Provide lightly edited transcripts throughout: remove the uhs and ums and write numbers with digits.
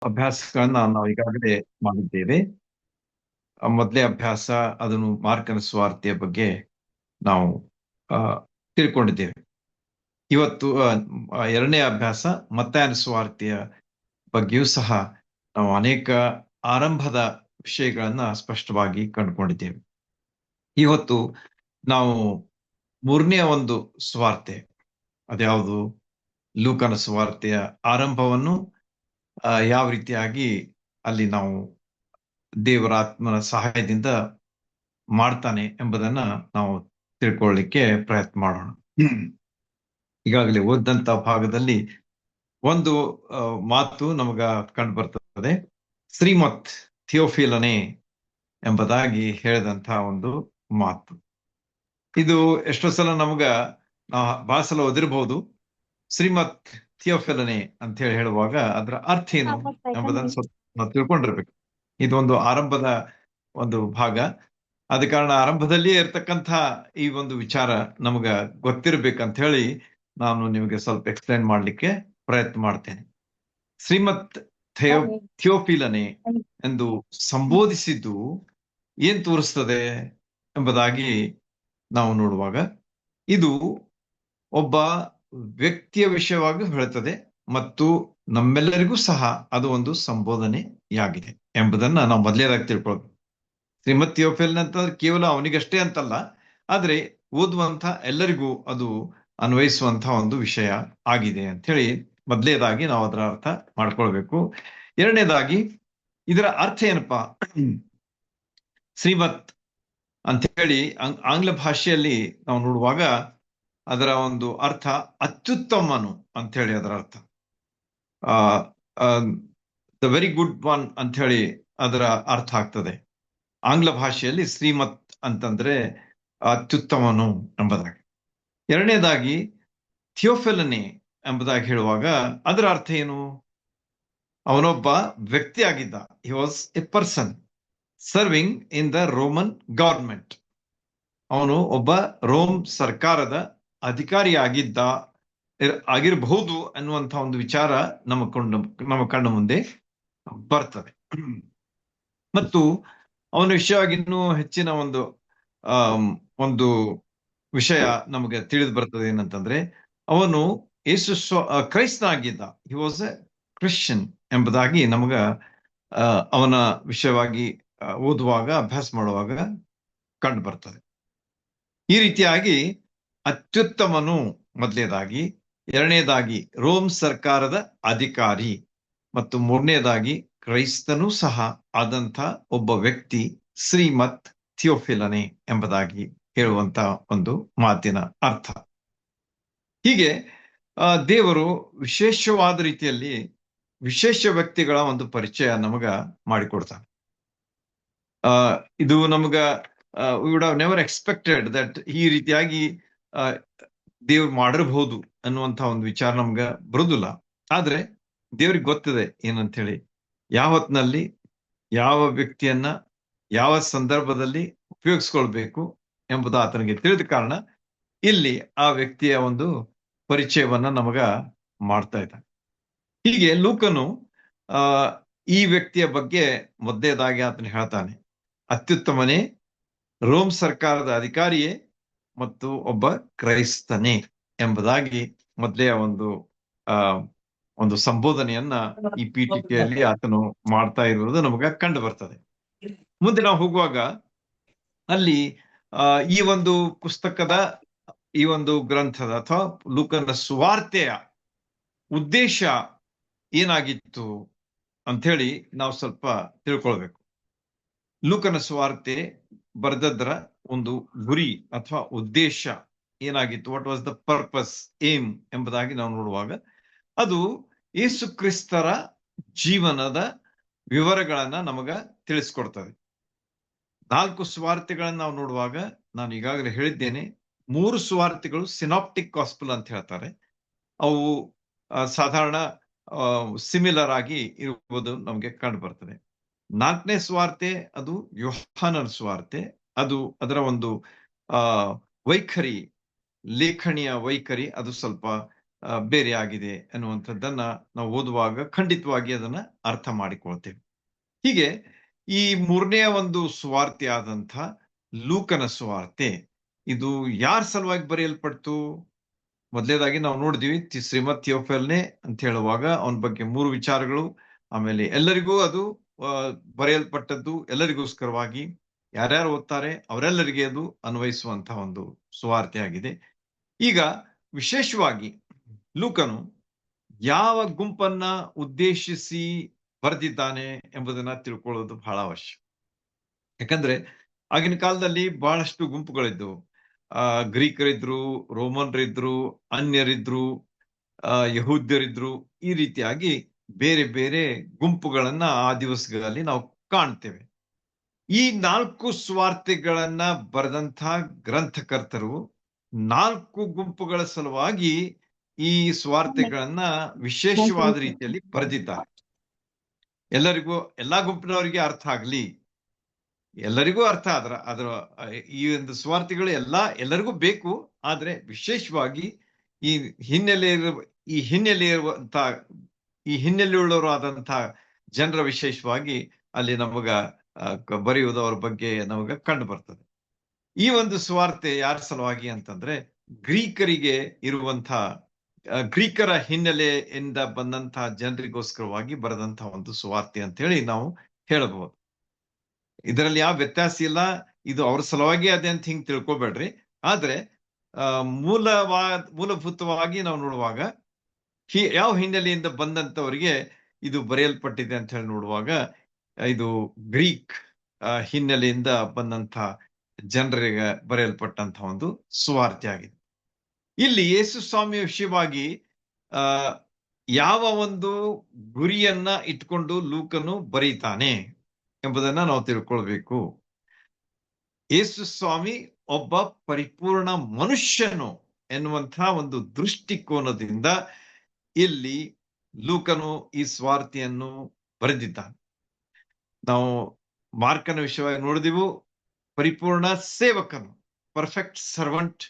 ಅಭ್ಯಾಸಗಳನ್ನ ನಾವು ಈಗಾಗಲೇ ಮಾಡಿದ್ದೇವೆ. ಮೊದಲೇ ಅಭ್ಯಾಸ ಅದನ್ನು ಮಾರ್ಕನ ಸುವಾರ್ತೆಯ ಬಗ್ಗೆ ನಾವು ಆ, ತಿಳ್ಕೊಂಡಿದ್ದೇವೆ. ಇವತ್ತು ಎರಡನೇ ಅಭ್ಯಾಸ ಮತ್ತಾಯನ ಸುವಾರ್ತೆಯ ಬಗ್ಗೆಯೂ ಸಹ ನಾವು ಅನೇಕ ಆರಂಭದ ವಿಷಯಗಳನ್ನ ಸ್ಪಷ್ಟವಾಗಿ ಕಂಡುಕೊಂಡಿದ್ದೇವೆ. ಇವತ್ತು ನಾವು ಮೂರನೆಯ ಒಂದು ಸುವಾರ್ತೆ, ಅದ್ಯಾವುದು? ಲೂಕನ ಸುವಾರ್ತೆಯ ಆರಂಭವನ್ನು ಯಾವ ರೀತಿಯಾಗಿ ಅಲ್ಲಿ ನಾವು ದೇವರ ಆತ್ಮನ ಸಹಾಯದಿಂದ ಮಾಡ್ತಾನೆ ಎಂಬುದನ್ನ ನಾವು ತಿಳ್ಕೊಳ್ಳಿಕ್ಕೆ ಪ್ರಯತ್ನ ಮಾಡೋಣ. ಈಗಾಗಲೇ ಓದಂತ ಭಾಗದಲ್ಲಿ ಒಂದು ಮಾತು ನಮಗ ಕಂಡು ಬರ್ತದೆ. ಶ್ರೀಮತ್ ಥಿಯೋಫಿಲನೆ ಎಂಬುದಾಗಿ ಹೇಳಿದಂತ ಒಂದು ಮಾತು. ಇದು ಎಷ್ಟೋ ಸಲ ನಮಗ ಬಹಳ ಸಲ ಓದಿರಬಹುದು. ಶ್ರೀಮತ್ ಥಿಯೋಫಿಲನೆ ಅಂತ ಹೇಳುವಾಗ ಅದರ ಅರ್ಥ ಏನು ಎಂಬುದನ್ನು ಸ್ವಲ್ಪ ನಾವು ತಿಳ್ಕೊಂಡಿರ್ಬೇಕು. ಇದೊಂದು ಆರಂಭದ ಒಂದು ಭಾಗ. ಆದ ಕಾರಣ ಆರಂಭದಲ್ಲಿಯೇ ಇರ್ತಕ್ಕಂಥ ಈ ಒಂದು ವಿಚಾರ ನಮಗ ಗೊತ್ತಿರ್ಬೇಕಂತ ಹೇಳಿ ನಾನು ನಿಮಗೆ ಸ್ವಲ್ಪ ಎಕ್ಸ್ಪ್ಲೈನ್ ಮಾಡ್ಲಿಕ್ಕೆ ಪ್ರಯತ್ನ ಮಾಡ್ತೇನೆ. ಶ್ರೀಮತ್ ಥಿಯೋಫಿಲನೆ ಎಂದು ಸಂಬೋಧಿಸಿದ್ದು ಏನ್ ತೋರಿಸ್ತದೆ ಎಂಬುದಾಗಿ ನಾವು ನೋಡುವಾಗ, ಇದು ಒಬ್ಬ ವ್ಯಕ್ತಿಯ ವಿಷಯವಾಗಿ ಹೇಳುತ್ತದೆ ಮತ್ತು ನಮ್ಮೆಲ್ಲರಿಗೂ ಸಹ ಅದು ಒಂದು ಸಂಬೋಧನೆಯಾಗಿದೆ ಎಂಬುದನ್ನ ನಾವು ಮೊದಲೇದಾಗಿ ತಿಳ್ಕೊಳ್ಬೇಕು. ಶ್ರೀಮತ್ ಥಿಯೋಫಿಲನೆ ಅಂತಂದ್ರೆ ಕೇವಲ ಅವನಿಗಷ್ಟೇ ಅಂತಲ್ಲ, ಆದ್ರೆ ಓದುವಂತ ಎಲ್ಲರಿಗೂ ಅದು ಅನ್ವಯಿಸುವಂತ ಒಂದು ವಿಷಯ ಆಗಿದೆ ಅಂತ ಹೇಳಿ ಮೊದಲೇದಾಗಿ ನಾವು ಅದರ ಅರ್ಥ ಮಾಡ್ಕೊಳ್ಬೇಕು. ಎರಡನೇದಾಗಿ ಇದರ ಅರ್ಥ ಏನಪ್ಪಾ? ಶ್ರೀಮತ್ ಅಂತ ಹೇಳಿ ಆಂಗ್ಲ ಭಾಷೆಯಲ್ಲಿ ನಾವು ನೋಡುವಾಗ ಅದರ ಒಂದು ಅರ್ಥ ಅತ್ಯುತ್ತಮನು ಅಂತ ಹೇಳಿ ಅದರ ಅರ್ಥ. ದ ವೆರಿ ಗುಡ್ ಒನ್ ಅಂತ ಹೇಳಿ ಅದರ ಅರ್ಥ ಆಗ್ತದೆ ಆಂಗ್ಲ ಭಾಷೆಯಲ್ಲಿ. ಶ್ರೀಮತ್ ಅಂತಂದ್ರೆ ಅತ್ಯುತ್ತಮನು ಎಂಬುದಾಗಿ. ಎರಡನೇದಾಗಿ ಥಿಯೋಫಿಲನೆ ಎಂಬುದಾಗಿ ಹೇಳುವಾಗ ಅದರ ಅರ್ಥ ಏನು? ಅವನೊಬ್ಬ ವ್ಯಕ್ತಿ ಆಗಿದ್ದ. ಹಿ was A person serving in the Roman government. ಅವನು ಒಬ್ಬ ರೋಮ್ ಸರ್ಕಾರದ ಅಧಿಕಾರಿ ಆಗಿರಬಹುದು ಅನ್ನುವಂಥ ಒಂದು ವಿಚಾರ ನಮ್ಮ ಕಣ್ಣು ಮುಂದೆ ಬರ್ತದೆ. ಮತ್ತು ಅವನ ವಿಷಯವಾಗಿ ಇನ್ನೂ ಹೆಚ್ಚಿನ ಒಂದು ವಿಷಯ ನಮಗೆ ತಿಳಿದು ಬರ್ತದೆ. ಏನಂತಂದ್ರೆ ಅವನು ಕ್ರೈಸ್ತನಾಗಿದ್ದ. ಹಿ ವಾಸ್ ಎ ಕ್ರಿಶ್ಚಿಯನ್ ಎಂಬುದಾಗಿ ನಮಗ ಅವನ ವಿಷಯವಾಗಿ ಓದುವಾಗ ಅಭ್ಯಾಸ ಮಾಡುವಾಗ ಕಂಡು ಬರ್ತದೆ. ಈ ರೀತಿಯಾಗಿ ಅತ್ಯುತ್ತಮನು ಮೊದಲನೇದಾಗಿ, ಎರಡನೇದಾಗಿ ರೋಮ್ ಸರ್ಕಾರದ ಅಧಿಕಾರಿ, ಮತ್ತು ಮೂರನೇದಾಗಿ ಕ್ರೈಸ್ತನೂ ಸಹ ಆದಂಥ ಒಬ್ಬ ವ್ಯಕ್ತಿ ಶ್ರೀಮತ್ ಥಿಯೋಫಿಲನೆ ಎಂಬುದಾಗಿ ಹೇಳುವಂತ ಒಂದು ಮಾತಿನ ಅರ್ಥ. ಹೀಗೆ ದೇವರು ವಿಶೇಷವಾದ ರೀತಿಯಲ್ಲಿ ವಿಶೇಷ ವ್ಯಕ್ತಿಗಳ ಒಂದು ಪರಿಚಯ ನಮಗ ಮಾಡಿಕೊಡ್ತಾನೆ. ಇದು ನಮಗ we would have never expected that ಈ ರೀತಿಯಾಗಿ ದೇವ್ರು ಮಾಡಿರಬಹುದು ಅನ್ನುವಂಥ ಒಂದು ವಿಚಾರ ನಮ್ಗ ಬರುದಿಲ್ಲ. ಆದ್ರೆ ದೇವ್ರಿಗೆ ಗೊತ್ತಿದೆ ಏನಂತ ಹೇಳಿ, ಯಾವ ಹೊತ್ತಿನಲ್ಲಿ ಯಾವ ವ್ಯಕ್ತಿಯನ್ನ ಯಾವ ಸಂದರ್ಭದಲ್ಲಿ ಉಪಯೋಗಿಸ್ಕೊಳ್ಬೇಕು ಎಂಬುದು ಆತನಿಗೆ ತಿಳಿದ ಕಾರಣ ಇಲ್ಲಿ ಆ ವ್ಯಕ್ತಿಯ ಒಂದು ಪರಿಚಯವನ್ನ ನಮಗ ಮಾಡ್ತಾ ಇದ್ದಾನೆ. ಹೀಗೆ ಲೂಕನು ಈ ವ್ಯಕ್ತಿಯ ಬಗ್ಗೆ ಮೊದಲನೇದಾಗಿ ಆತನು ಹೇಳ್ತಾನೆ, ಅತ್ಯುತ್ತಮನೇ, ರೋಮ್ ಸರ್ಕಾರದ ಅಧಿಕಾರಿಯೇ ಮತ್ತು ಒಬ್ಬ ಕ್ರೈಸ್ತನೇ ಎಂಬುದಾಗಿ ಮೊದಲೇ ಒಂದು ಸಂಬೋಧನೆಯನ್ನ ಈ ಪೀಠಿಕೆಯಲ್ಲಿ ಆತನು ಮಾಡ್ತಾ ಇರುವುದು ನಮಗ ಕಂಡು ಬರ್ತದೆ. ಮುಂದೆ ನಾವು ಹೋಗುವಾಗ ಅಲ್ಲಿ ಈ ಒಂದು ಪುಸ್ತಕದ, ಈ ಒಂದು ಗ್ರಂಥದ ಅಥವಾ ಲೂಕನ ಸುವಾರ್ತೆಯ ಉದ್ದೇಶ ಏನಾಗಿತ್ತು ಅಂತ ಹೇಳಿ ನಾವು ಸ್ವಲ್ಪ ತಿಳ್ಕೊಳ್ಬೇಕು. ಲೂಕನ ಸುವಾರ್ತೆ ಬರೆದದ್ರ ಒಂದು ಗುರಿ ಅಥವಾ ಉದ್ದೇಶ ಏನಾಗಿತ್ತು? What was the purpose, aim ಎಂಬುದಾಗಿ ನಾವು ನೋಡುವಾಗ ಅದು ಯೇಸು ಕ್ರಿಸ್ತರ ಜೀವನದ ವಿವರಗಳನ್ನ ನಮಗ ತಿಳಿಸ್ಕೊಡ್ತದೆ. 4 ಸುವಾರ್ತೆಗಳನ್ನ ನಾವು ನೋಡುವಾಗ ನಾನು ಈಗಾಗಲೇ ಹೇಳಿದ್ದೇನೆ, 3 ಸುವಾರ್ತೆಗಳು ಸಿನಾಪ್ಟಿಕ್ ಗಾಸ್ಪಲ್ ಅಂತ ಹೇಳ್ತಾರೆ. ಅವು ಸಾಧಾರಣ ಸಿಮಿಲರ್ ಆಗಿ ಇರುವುದು ನಮಗೆ ಕಂಡು ಬರ್ತದೆ. 4ನೇ ಸುವಾರ್ತೆ ಅದು ಯೋಹಾನನ ಸುವಾರ್ತೆ. ಅದು ಅದರ ಒಂದು ವೈಖರಿ, ಲೇಖಣಿಯ ವೈಖರಿ ಅದು ಸ್ವಲ್ಪ ಬೇರೆ ಆಗಿದೆ ಅನ್ನುವಂಥದ್ದನ್ನ ನಾವು ಓದುವಾಗ ಖಂಡಿತವಾಗಿ ಅದನ್ನ ಅರ್ಥ ಮಾಡಿಕೊಳ್ತೇವೆ. ಹೀಗೆ ಈ ಮೂರನೆಯ ಒಂದು ಸುವಾರ್ತೆ ಆದಂಥ ಲೂಕನ ಸುವಾರ್ತೆ ಇದು ಯಾರ ಸಲುವಾಗಿ ಬರೆಯಲ್ಪಡ್ತು? ಮೊದಲನೇದಾಗಿ ನಾವು ನೋಡಿದ್ವಿ ಶ್ರೀಮತ್ ಥಿಯೋಫೆಲ್ನೆ ಅಂತ ಹೇಳುವಾಗ ಅವನ ಬಗ್ಗೆ 3 ವಿಚಾರಗಳು. ಆಮೇಲೆ ಎಲ್ಲರಿಗೂ ಅದು ಬರೆಯಲ್ಪಟ್ಟದ್ದು, ಎಲ್ಲರಿಗೋಸ್ಕರವಾಗಿ. ಯಾರ್ಯಾರು ಓದ್ತಾರೆ ಅವರೆಲ್ಲರಿಗೆ ಅದು ಅನ್ವಯಿಸುವಂತಹ ಒಂದು ಸುವಾರ್ತೆ ಆಗಿದೆ. ಈಗ ವಿಶೇಷವಾಗಿ ಲೂಕನು ಯಾವ ಗುಂಪನ್ನ ಉದ್ದೇಶಿಸಿ ಬರೆದಿದ್ದಾನೆ ಎಂಬುದನ್ನ ತಿಳ್ಕೊಳ್ಳೋದು ಬಹಳ ಅವಶ್ಯ. ಯಾಕಂದ್ರೆ ಆಗಿನ ಕಾಲದಲ್ಲಿ ಬಹಳಷ್ಟು ಗುಂಪುಗಳಿದ್ವು. ಗ್ರೀಕರಿದ್ರು, ರೋಮನ್ರಿದ್ರು, ಅನ್ಯರಿದ್ರು, ಯಹೂದ್ಯರಿದ್ರು. ಈ ರೀತಿಯಾಗಿ ಬೇರೆ ಬೇರೆ ಗುಂಪುಗಳನ್ನ ಆ ದಿವಸಗಳಲ್ಲಿ ನಾವು ಕಾಣ್ತೇವೆ. ಈ 4 ಸ್ವಾರ್ಥೆಗಳನ್ನ ಬರೆದಂಥ ಗ್ರಂಥಕರ್ತರು 4 ಗುಂಪುಗಳ ಸಲುವಾಗಿ ಈ ಸ್ವಾರ್ಥೆಗಳನ್ನ ವಿಶೇಷವಾದ ರೀತಿಯಲ್ಲಿ ಬರೆದಿದ್ದಾರೆ. ಎಲ್ಲಾ ಗುಂಪಿನವರಿಗೆ ಅರ್ಥ ಆಗ್ಲಿ, ಎಲ್ಲರಿಗೂ ಅರ್ಥ ಅದರ ಈ ಒಂದು ಸ್ವಾರ್ಥಿಗಳು ಎಲ್ಲರಿಗೂ ಬೇಕು. ಆದ್ರೆ ವಿಶೇಷವಾಗಿ ಈ ಹಿನ್ನೆಲೆಯುಳ್ಳವರು ಆದಂತಹ ಜನರ ವಿಶೇಷವಾಗಿ ಅಲ್ಲಿ ನಮಗ ಬರೆಯುವುದು ಅವ್ರ ಬಗ್ಗೆ ನಮಗ ಕಂಡು ಬರ್ತದೆ. ಈ ಒಂದು ಸ್ವಾರ್ತೆ ಯಾರ ಸಲುವಾಗಿ ಅಂತಂದ್ರೆ ಗ್ರೀಕರಿಗೆ ಇರುವಂತಹ ಗ್ರೀಕರ ಹಿನ್ನೆಲೆಯಿಂದ ಬಂದಂತಹ ಜನರಿಗೋಸ್ಕರವಾಗಿ ಬರೆದಂತಹ ಒಂದು ಸುವಾರ್ತೆ ಅಂತ ಹೇಳಿ ನಾವು ಹೇಳಬಹುದು. ಇದರಲ್ಲಿ ಯಾವ ವ್ಯತ್ಯಾಸ ಇಲ್ಲ, ಇದು ಅವ್ರ ಸಲುವಾಗಿ ಅದೇ ಅಂತ ಹಿಂಗ್ ತಿಳ್ಕೊಬೇಡ್ರಿ. ಆದ್ರೆ ಮೂಲಭೂತವಾಗಿ ನಾವು ನೋಡುವಾಗ ಯಾವ ಹಿನ್ನೆಲೆಯಿಂದ ಬಂದಂತವರಿಗೆ ಇದು ಬರೆಯಲ್ಪಟ್ಟಿದೆ ಅಂತ ಹೇಳಿ ನೋಡುವಾಗ ಇದು ಗ್ರೀಕ್ ಹಿನ್ನೆಲೆಯಿಂದ ಬಂದಂತ ಜನರಿಗೆ ಬರೆಯಲ್ಪಟ್ಟಂತಹ ಒಂದು ಸುವಾರ್ತೆ ಆಗಿದೆ. ಇಲ್ಲಿ ಯೇಸು ಸ್ವಾಮಿಯ ವಿಷಯವಾಗಿ ಯಾವ ಒಂದು ಗುರಿಯನ್ನ ಇಟ್ಕೊಂಡು ಲೂಕನು ಬರೀತಾನೆ ಎಂಬುದನ್ನ ನಾವು ತಿಳ್ಕೊಳ್ಬೇಕು. ಯೇಸು ಸ್ವಾಮಿ ಒಬ್ಬ ಪರಿಪೂರ್ಣ ಮನುಷ್ಯನು ಎನ್ನುವಂತಹ ಒಂದು ದೃಷ್ಟಿಕೋನದಿಂದ ಇಲ್ಲಿ ಲೂಕನು ಈ ಸ್ವಾರ್ಥೆಯನ್ನು ಬರೆದಿದ್ದಾನೆ. ನಾವು ಮಾರ್ಕನ ವಿಷಯವಾಗಿ ನೋಡಿದೆವು, ಪರಿಪೂರ್ಣ ಸೇವಕನು, ಪರ್ಫೆಕ್ಟ್ ಸರ್ವೆಂಟ್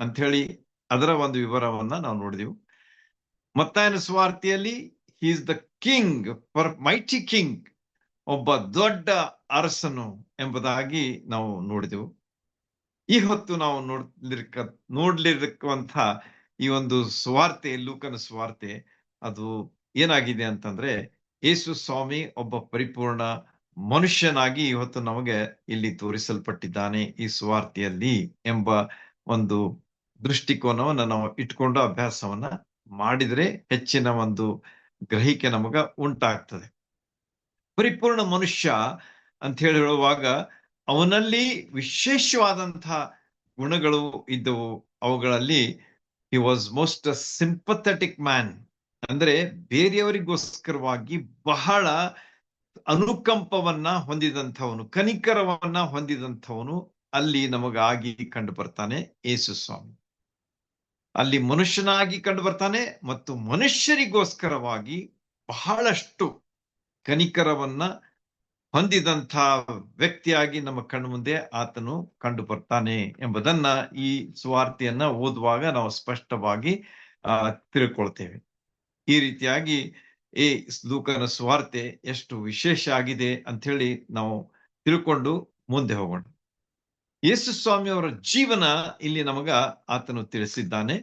ಅಂತ ಹೇಳಿ ಅದರ ಒಂದು ವಿವರವನ್ನ ನಾವು ನೋಡಿದೆವು. ಮತ್ತಾಯನ ಸುವಾರ್ತೆಯಲ್ಲಿ he is the king, mighty king, ಒಬ್ಬ ದೊಡ್ಡ ಅರಸನು ಎಂಬುದಾಗಿ ನಾವು ನೋಡಿದೆವು. ಈ ಹೊತ್ತು ನಾವು ನೋಡ್ಲಿರುವಂತ ಈ ಒಂದು ಸುವಾರ್ತೆ, ಲೂಕನ ಸುವಾರ್ತೆ, ಅದು ಏನಾಗಿದೆ ಅಂತಂದ್ರೆ ಯೇಸು ಸ್ವಾಮಿ ಒಬ್ಬ ಪರಿಪೂರ್ಣ ಮನುಷ್ಯನಾಗಿ ಇವತ್ತು ನಮಗೆ ಇಲ್ಲಿ ತೋರಿಸಲ್ಪಟ್ಟಿದ್ದಾನೆ ಈ ಸುವಾರ್ತೆಯಲ್ಲಿ ಎಂಬ ಒಂದು ದೃಷ್ಟಿಕೋನವನ್ನ ನಾವು ಇಟ್ಕೊಂಡು ಅಭ್ಯಾಸವನ್ನ ಮಾಡಿದ್ರೆ ಹೆಚ್ಚಿನ ಒಂದು ಗ್ರಹಿಕೆ ನಮಗ ಉಂಟಾಗ್ತದೆ. ಪರಿಪೂರ್ಣ ಮನುಷ್ಯ ಅಂತ ಹೇಳುವಾಗ ಅವನಲ್ಲಿ ವಿಶೇಷವಾದಂತಹ ಗುಣಗಳು ಇದ್ದವು. ಅವುಗಳಲ್ಲಿ he was most sympathetic man, ಅಂದ್ರೆ ಬೇರೆಯವರಿಗೋಸ್ಕರವಾಗಿ ಬಹಳ ಅನುಕಂಪವನ್ನ ಹೊಂದಿದಂಥವನು, ಕನಿಕರವನ್ನ ಹೊಂದಿದಂಥವನು ಅಲ್ಲಿ ನಮಗಾಗಿ ಕಂಡು ಬರ್ತಾನೆ ಯೇಸು ಸ್ವಾಮಿ. ಅಲ್ಲಿ ಮನುಷ್ಯನಾಗಿ ಕಂಡು ಬರ್ತಾನೆ ಮತ್ತು ಮನುಷ್ಯರಿಗೋಸ್ಕರವಾಗಿ ಬಹಳಷ್ಟು ಕನಿಕರವನ್ನ ಹೊಂದಿದಂಥ ವ್ಯಕ್ತಿಯಾಗಿ ನಮ್ಮ ಕಣ್ಣು ಮುಂದೆ ಆತನು ಕಂಡು ಬರ್ತಾನೆ ಎಂಬುದನ್ನ ಈ ಸುವಾರ್ತೆಯನ್ನ ಓದುವಾಗ ನಾವು ಸ್ಪಷ್ಟವಾಗಿ ತಿಳ್ಕೊಳ್ತೇವೆ. ಈ ರೀತಿಯಾಗಿ ಈ ಲೂಕನ ಸುವಾರ್ತೆ ಎಷ್ಟು ವಿಶೇಷ ಆಗಿದೆ ಅಂತ ಹೇಳಿ ನಾವು ತಿಳ್ಕೊಂಡು ಮುಂದೆ ಹೋಗೋಣ. ಯೇಸು ಸ್ವಾಮಿ ಅವರ ಜೀವನ ಇಲ್ಲಿ ನಮಗ ಆತನು ತಿಳಿಸಿದ್ದಾನೆ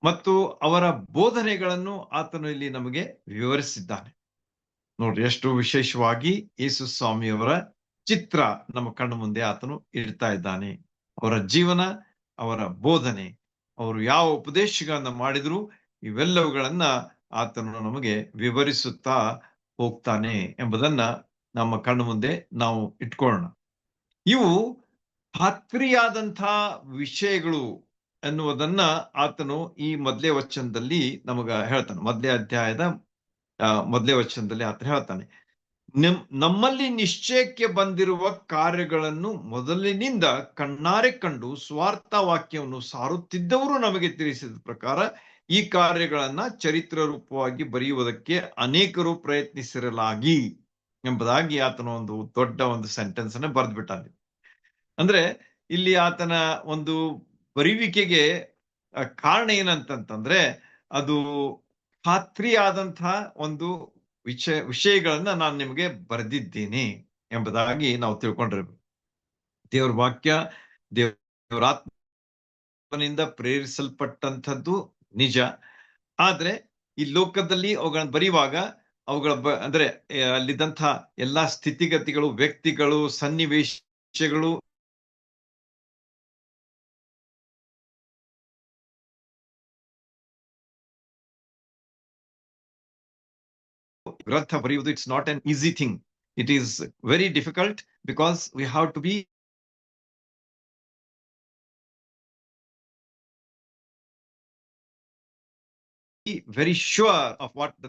ಮತ್ತು ಅವರ ಬೋಧನೆಗಳನ್ನು ಆತನು ಇಲ್ಲಿ ನಮಗೆ ವಿವರಿಸಿದ್ದಾನೆ. ನೋಡ್ರಿ, ಎಷ್ಟು ವಿಶೇಷವಾಗಿ ಯೇಸು ಸ್ವಾಮಿಯವರ ಚಿತ್ರ ನಮ್ಮ ಕಣ್ಣು ಮುಂದೆ ಆತನು ಇಡ್ತಾ ಇದ್ದಾನೆ. ಅವರ ಜೀವನ, ಅವರ ಬೋಧನೆ, ಅವರು ಯಾವ ಉಪದೇಶಗಳನ್ನ ಮಾಡಿದ್ರು, ಇವೆಲ್ಲವುಗಳನ್ನ ಆತನು ನಮಗೆ ವಿವರಿಸುತ್ತಾ ಹೋಗ್ತಾನೆ ಎಂಬುದನ್ನ ನಮ್ಮ ಕಣ್ಣು ಮುಂದೆ ನಾವು ಇಟ್ಕೊಳ್ಳೋಣ. ಇವು ಖಾತ್ರಿಯಾದಂಥ ವಿಷಯಗಳು ಎನ್ನುವುದನ್ನ ಆತನು ಈ ಮೊದಲೇ ವಚನದಲ್ಲಿ ನಮಗ ಹೇಳ್ತಾನೆ. ಮೊದಲೇ ಅಧ್ಯಾಯದ ಮೊದಲೇ ವಚನದಲ್ಲಿ ಆತ ಹೇಳ್ತಾನೆ, ನಮ್ಮಲ್ಲಿ ನಿಶ್ಚಯಕ್ಕೆ ಬಂದಿರುವ ಕಾರ್ಯಗಳನ್ನು ಮೊದಲಿನಿಂದ ಕಣ್ಣಾರೆ ಕಂಡು ಸ್ವಾರ್ಥ ವಾಕ್ಯವನ್ನು ಸಾರುತ್ತಿದ್ದವರು ನಮಗೆ ತಿಳಿಸಿದ ಪ್ರಕಾರ ಈ ಕಾರ್ಯಗಳನ್ನ ಚರಿತ್ರ ರೂಪವಾಗಿ ಬರೆಯುವುದಕ್ಕೆ ಅನೇಕರು ಪ್ರಯತ್ನಿಸಿರಲಾಗಿ ಎಂಬುದಾಗಿ ಆತನ ಒಂದು ದೊಡ್ಡ ಒಂದು ಸೆಂಟೆನ್ಸ್ ಅನ್ನ ಬರೆದ್ಬಿಟ್ಟಾನೆ. ಅಂದ್ರೆ ಇಲ್ಲಿ ಆತನ ಒಂದು ಬರೆಯುವಿಕೆಗೆ ಕಾರಣ ಏನಂತಂತಂದ್ರೆ ಅದು ಖಾತ್ರಿಯಾದಂತಹ ಒಂದು ವಿಷಯಗಳನ್ನ ನಾನು ನಿಮಗೆ ಬರೆದಿದ್ದೀನಿ ಎಂಬುದಾಗಿ ನಾವು ತಿಳ್ಕೊಂಡಿರ್ಬೇಕು. ದೇವ್ರ ವಾಕ್ಯ ದೇವರ ಆತ್ಮನಿಂದ ಪ್ರೇರಿಸಲ್ಪಟ್ಟಂಥದ್ದು ನಿಜ. ಆದ್ರೆ ಈ ಲೋಕದಲ್ಲಿ ಅವುಗಳನ್ನ ಬರೆಯುವಾಗ ಅವುಗಳ ಅಂದ್ರೆ ಅಲ್ಲಿದ್ದಂಥ ಎಲ್ಲಾ ಸ್ಥಿತಿಗತಿಗಳು, ವ್ಯಕ್ತಿಗಳು, ಸನ್ನಿವೇಶಗಳು ಗ್ರಂಥ ಬರೆಯುವುದು it's not an easy thing. It is very difficult because we have to be very sure of what the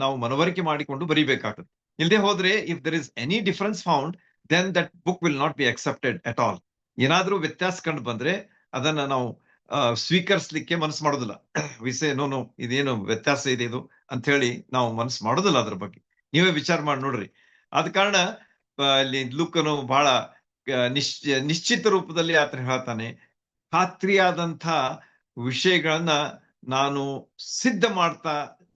ನಾವು ಮನವರಿಕೆ ಮಾಡಿಕೊಂಡು ಬರೀಬೇಕಾಗ್ತದೆ. ಇಲ್ಲದೆ ಹೋದ್ರೆ if there is any difference found then that book will not be accepted at all. ಏನಾದ್ರೂ ವ್ಯತ್ಯಾಸ ಕಂಡು ಬಂದ್ರೆ ಅದನ್ನ ನಾವು ಸ್ವೀಕರಿಸಲಿಕ್ಕೆ ಮನಸ್ಸು ಮಾಡೋದಿಲ್ಲ. ವಿಸೆ ನೋ ಇದೇನು ವ್ಯತ್ಯಾಸ ಇದೆ ಇದು ಅಂತ ಹೇಳಿ ನಾವು ಮನಸ್ಸು ಮಾಡೋದಿಲ್ಲ ಅದ್ರ ಬಗ್ಗೆ. ನೀವೇ ವಿಚಾರ ಮಾಡಿ ನೋಡ್ರಿ. ಆದ ಕಾರಣ ಅಲ್ಲಿ ಲೂಕನು ಬಹಳ ನಿಶ್ಚಿತ ರೂಪದಲ್ಲಿ ಆತ ಹೇಳ್ತಾನೆ, ಖಾತ್ರಿಯಾದಂಥ ವಿಷಯಗಳನ್ನ ನಾನು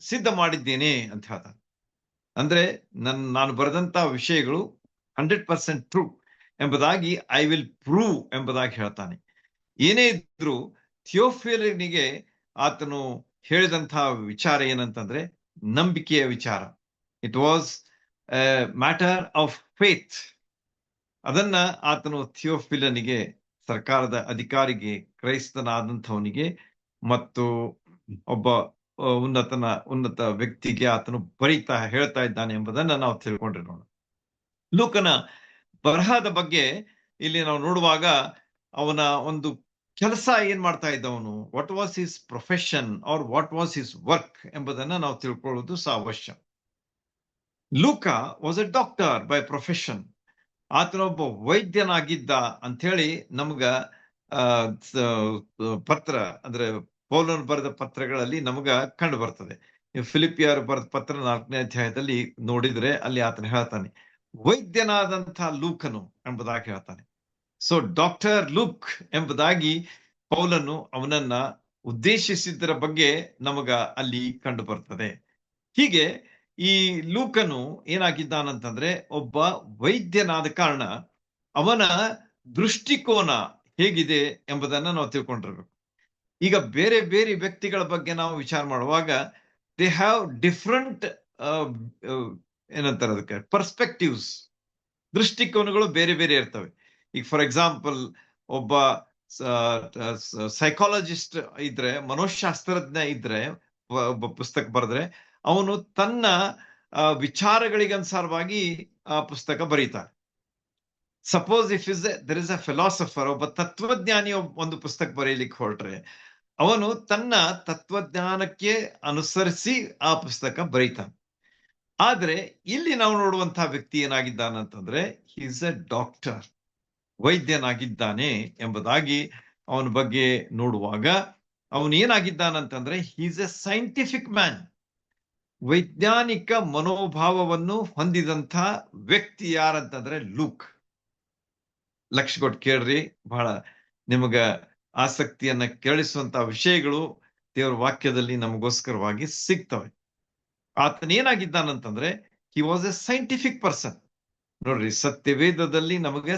ಸಿದ್ಧ ಮಾಡಿದ್ದೇನೆ ಅಂತ ಹೇಳ್ತಾನೆ. ಅಂದ್ರೆ ನಾನು ಬರೆದಂತ ವಿಷಯಗಳು 100% ಟ್ರೂ ಎಂಬುದಾಗಿ ಐ ವಿಲ್ ಪ್ರೂವ್ ಎಂಬುದಾಗಿ ಹೇಳ್ತಾನೆ. ಏನೇ ಇದ್ರು ಥಿಯೋಫಿಲನಿಗೆ ಆತನು ಹೇಳಿದಂತಹ ವಿಚಾರ ಏನಂತಂದ್ರೆ ನಂಬಿಕೆಯ ವಿಚಾರ. It was matter of faith. ಅದನ್ನ ಆತನು ಥಿಯೋಫಿಲನಿಗೆ, ಸರ್ಕಾರದ ಅಧಿಕಾರಿಗೆ, ಕ್ರೈಸ್ತನಾದಂಥವನಿಗೆ ಮತ್ತು ಒಬ್ಬ ಉನ್ನತ ವ್ಯಕ್ತಿಗೆ ಆತನು ಹೇಳ್ತಾ ಇದ್ದಾನೆ ಎಂಬುದನ್ನ ನಾವು ತಿಳ್ಕೊಂಡಿರೋಣ. ಲೂಕನ ಬರಹದ ಬಗ್ಗೆ ಇಲ್ಲಿ ನಾವು ನೋಡುವಾಗ ಅವನ ಒಂದು ಕೆಲಸ ಏನ್ ಮಾಡ್ತಾ ಇದ್ದವನು, what was his profession or what was his work ಎಂಬುದನ್ನ ನಾವು ತಿಳ್ಕೊಳ್ಳೋದು ಅವಶ್ಯ. Luke was a doctor by profession. ಆತನೊಬ್ಬ ವೈದ್ಯನಾಗಿದ್ದ ಅಂಥೇಳಿ ನಮ್ಗ ಪತ್ರ ಅಂದ್ರೆ ಪೌಲನು ಬರೆದ ಪತ್ರಗಳಲ್ಲಿ ನಮಗ ಕಂಡು ಬರ್ತದೆ. ಫಿಲಿಪಿಯರು ಬರೆದ ಪತ್ರ 4ನೇ ಅಧ್ಯಾಯದಲ್ಲಿ ನೋಡಿದ್ರೆ ಅಲ್ಲಿ ಆತನ ಹೇಳ್ತಾನೆ, ವೈದ್ಯನಾದಂಥ ಲೂಕನು ಎಂಬುದಾಗಿ ಹೇಳ್ತಾನೆ. ಸೊ ಡಾಕ್ಟರ್ ಲೂಕ್ ಎಂಬುದಾಗಿ ಪೌಲನು ಅವನನ್ನ ಉದ್ದೇಶಿಸಿದ್ದರ ಬಗ್ಗೆ ನಮಗ ಅಲ್ಲಿ ಕಂಡು ಬರ್ತದೆ. ಹೀಗೆ ಈ ಲೂಕನು ಏನಾಗಿದ್ದಾನಂತಂದ್ರೆ ಒಬ್ಬ ವೈದ್ಯನಾದ ಕಾರಣ ಅವನ ದೃಷ್ಟಿಕೋನ ಹೇಗಿದೆ ಎಂಬುದನ್ನ ನಾವು ತಿಳ್ಕೊಂಡಿರ್ಬೇಕು. ಈಗ ಬೇರೆ ಬೇರೆ ವ್ಯಕ್ತಿಗಳ ಬಗ್ಗೆ ನಾವು ವಿಚಾರ ಮಾಡುವಾಗ ದೇ ಹ್ಯಾವ್ ಡಿಫ್ರೆಂಟ್ ಏನಂತಾರೆ ಅದಕ್ಕೆ ಪರ್ಸ್ಪೆಕ್ಟಿವ್ಸ್. ದೃಷ್ಟಿಕೋನಗಳು ಬೇರೆ ಬೇರೆ ಇರ್ತವೆ. ಈಗ ಫಾರ್ ಎಕ್ಸಾಂಪಲ್ ಒಬ್ಬ ಸೈಕಾಲಜಿಸ್ಟ್ ಇದ್ರೆ, ಮನೋಶಾಸ್ತ್ರಜ್ಞ ಇದ್ರೆ, ಒಬ್ಬ ಪುಸ್ತಕ ಬರೆದ್ರೆ ಅವನು ತನ್ನ ವಿಚಾರಗಳಿಗನುಸಾರವಾಗಿ ಆ ಪುಸ್ತಕ ಬರೀತಾರೆ. Suppose there is a philosopher, ಒಬ್ಬ ತತ್ವಜ್ಞಾನಿ ಒಂದು ಪುಸ್ತಕ ಬರೀಲಿಕ್ಕೆ ಹೊರಟ್ರೆ ಅವನು ತನ್ನ ತತ್ವಜ್ಞಾನಕ್ಕೆ ಅನುಸರಿಸಿ ಆ ಪುಸ್ತಕ ಬರೀತಾನೆ. ಆದ್ರೆ ಇಲ್ಲಿ ನಾವು ನೋಡುವಂತಹ ವ್ಯಕ್ತಿ ಏನಾಗಿದ್ದಾನಂತಂದ್ರೆ ಹಿ ಇಸ್ ಅ ಡಾಕ್ಟರ್, ವೈದ್ಯನಾಗಿದ್ದಾನೆ ಎಂಬುದಾಗಿ ಅವನ ಬಗ್ಗೆ ನೋಡುವಾಗ ಅವನು ಏನಾಗಿದ್ದಾನಂತಂದ್ರೆ he is a scientific man. ವೈಜ್ಞಾನಿಕ ಮನೋಭಾವವನ್ನು ಹೊಂದಿದಂಥ ವ್ಯಕ್ತಿ ಯಾರಂತಂದ್ರೆ ಲೂಕ್. ಲಕ್ಷ್ಯ ಕೊಟ್ಟು ಕೇಳ್ರಿ, ಬಹಳ ನಿಮಗ ಆಸಕ್ತಿಯನ್ನ ಕೇಳಿಸುವಂತ ವಿಷಯಗಳು ದೇವರ ವಾಕ್ಯದಲ್ಲಿ ನಮಗೋಸ್ಕರವಾಗಿ ಸಿಗ್ತವೆ. ಆತನೇನಾಗಿದ್ದಾನಂತಂದ್ರೆ he was a scientific person. ನೋಡ್ರಿ, ಸತ್ಯವೇದದಲ್ಲಿ ನಮಗೆ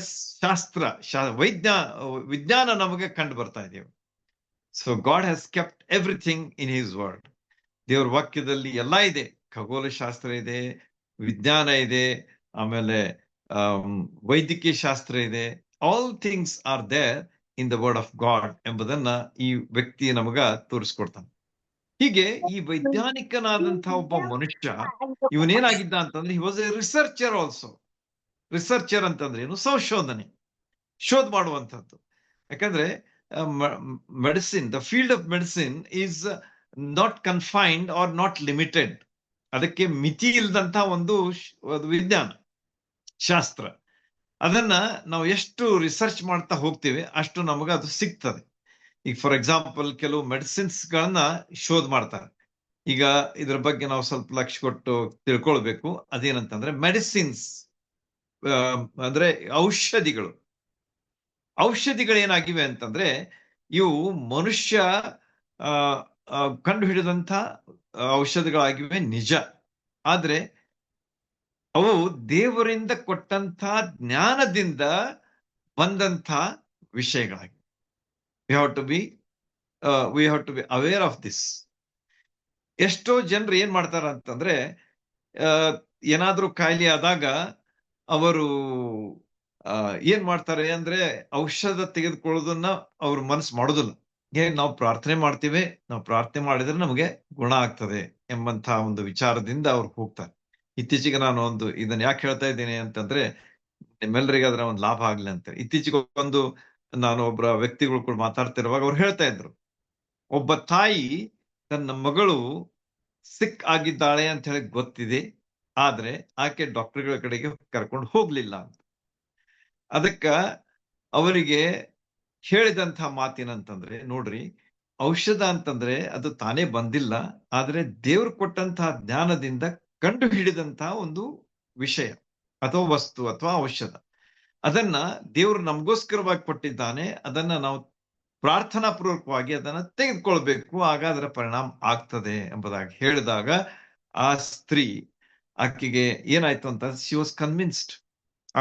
ವಿಜ್ಞಾನ ನಮಗೆ ಕಂಡು ಬರ್ತಾ ಇದೆಯೋ. So God has kept everything in his word. ದೇವ್ರ ವಾಕ್ಯದಲ್ಲಿ ಎಲ್ಲ ಇದೆ. ಖಗೋಳ ಶಾಸ್ತ್ರ ಇದೆ, ವಿಜ್ಞಾನ ಇದೆ, ಆಮೇಲೆ ವೈದ್ಯಕೀಯ ಶಾಸ್ತ್ರ ಇದೆ. All things are there in the word of God ಎಂಬುದನ್ನ ಈ ವ್ಯಕ್ತಿ ನಮಗ ತೋರಿಸ್ಕೊಡ್ತಾನೆ. ಹೀಗೆ ಈ ವೈಜ್ಞಾನಿಕನಾದಂತಹ ಒಬ್ಬ ಮನುಷ್ಯ ಇವನೇನಾಗಿದ್ದ ಅಂತಂದ್ರೆ he was a researcher also. Researcher ಅಂತಂದ್ರೆ ಏನು? ಶೋಧ ಮಾಡುವಂಥದ್ದು. ಯಾಕಂದ್ರೆ medicine, the field of medicine is not confined or not limited. ಅದಕ್ಕೆ ಮಿತಿ ಇಲ್ಲದಂತ ಒಂದು ವಿಜ್ಞಾನ ಶಾಸ್ತ್ರ. ಅದನ್ನ ನಾವು ಎಷ್ಟು ರಿಸರ್ಚ್ ಮಾಡ್ತಾ ಹೋಗ್ತೀವಿ ಅಷ್ಟು ನಮಗ ಅದು ಸಿಗ್ತದೆ. ಈಗ ಫಾರ್ ಎಕ್ಸಾಂಪಲ್ ಕೆಲವು ಮೆಡಿಸಿನ್ಸ್ ಗಳನ್ನ ಶೋಧ ಮಾಡ್ತಾರೆ. ಈಗ ಇದ್ರ ಬಗ್ಗೆ ನಾವು ಸ್ವಲ್ಪ ಲಕ್ಷ್ಯ ಕೊಟ್ಟು ತಿಳ್ಕೊಳ್ಬೇಕು. ಅದೇನಂತಂದ್ರೆ ಮೆಡಿಸಿನ್ಸ್ ಅಂದ್ರೆ ಔಷಧಿಗಳೇನಾಗಿವೆ ಅಂತಂದ್ರೆ ಇವು ಮನುಷ್ಯ ಕಂಡು ಹಿಡಿದಂಥ ಔಷಧಗಳಾಗಿವೆ ನಿಜ. ಆದ್ರೆ ಅವು ದೇವರಿಂದ ಕೊಟ್ಟಂತ ಜ್ಞಾನದಿಂದ ಬಂದಂಥ ವಿಷಯಗಳಾಗಿವೆ. We have to be aware of this. ಎಷ್ಟೋ ಜನರು ಏನ್ ಮಾಡ್ತಾರ ಅಂತಂದ್ರೆ ಏನಾದ್ರೂ ಕಾಯಿಲೆ ಆದಾಗ ಅವರು ಏನ್ ಮಾಡ್ತಾರೆ ಅಂದ್ರೆ ಔಷಧ ತೆಗೆದುಕೊಳ್ಳೋದನ್ನ ಅವ್ರ ಮನಸ್ಸು ಮಾಡೋದಿಲ್ಲ. ನಾವು ಪ್ರಾರ್ಥನೆ ಮಾಡ್ತೀವಿ, ನಾವು ಪ್ರಾರ್ಥನೆ ಮಾಡಿದ್ರೆ ನಮಗೆ ಗುಣ ಆಗ್ತದೆ ಎಂಬಂತ ಒಂದು ವಿಚಾರದಿಂದ ಅವ್ರು ಹೋಗ್ತಾರೆ. ಇತ್ತೀಚೆಗೆ ನಾನು ಇದನ್ನ ಯಾಕೆ ಹೇಳ್ತಾ ಇದ್ದೀನಿ ಅಂತಂದ್ರೆ ನಿಮ್ಮೆಲ್ಲರಿಗೆ ಅದರ ಒಂದು ಲಾಭ ಆಗ್ಲಿ ಅಂತ. ಇತ್ತೀಚೆಗೆ ನಾನು ಒಬ್ಬರ ವ್ಯಕ್ತಿಗಳು ಕೂಡ ಮಾತಾಡ್ತಿರುವಾಗ ಅವ್ರು ಹೇಳ್ತಾ ಇದ್ರು, ಒಬ್ಬ ತಾಯಿ ತನ್ನ ಮಗಳು ಸಿಕ್ ಆಗಿದ್ದಾಳೆ ಅಂತ ಹೇಳಿ ಗೊತ್ತಿದೆ, ಆದ್ರೆ ಆಕೆ ಡಾಕ್ಟರ್ಗಳ ಕಡೆಗೆ ಕರ್ಕೊಂಡು ಹೋಗ್ಲಿಲ್ಲ ಅಂತ. ಅದಕ್ಕ ಅವರಿಗೆ ಹೇಳಿದಂತ ಮಾತಿನಂತಂದ್ರೆ, ನೋಡ್ರಿ, ಔಷಧ ಅಂತಂದ್ರೆ ಅದು ತಾನೇ ಬಂದಿಲ್ಲ, ಆದ್ರೆ ದೇವ್ರು ಕೊಟ್ಟಂತಹ ಜ್ಞಾನದಿಂದ ಕಂಡು ಹಿಡಿದಂತಹ ಒಂದು ವಿಷಯ ಅಥವಾ ವಸ್ತು ಅಥವಾ ಔಷಧ. ಅದನ್ನ ದೇವ್ರು ನಮಗೋಸ್ಕರವಾಗಿ ಕೊಟ್ಟಿದ್ದಾನೆ. ಅದನ್ನ ನಾವು ಪ್ರಾರ್ಥನಾ ಪೂರ್ವಕವಾಗಿ ಅದನ್ನ ತೆಗೆದುಕೊಳ್ಬೇಕು, ಆಗ ಅದರ ಪರಿಣಾಮ ಆಗ್ತದೆ ಎಂಬುದಾಗಿ ಹೇಳಿದಾಗ ಆ ಸ್ತ್ರೀ, ಆಕೆಗೆ ಏನಾಯ್ತು ಅಂತ, ಶಿ ವಾಸ್ ಕನ್ವಿನ್ಸ್ಡ್.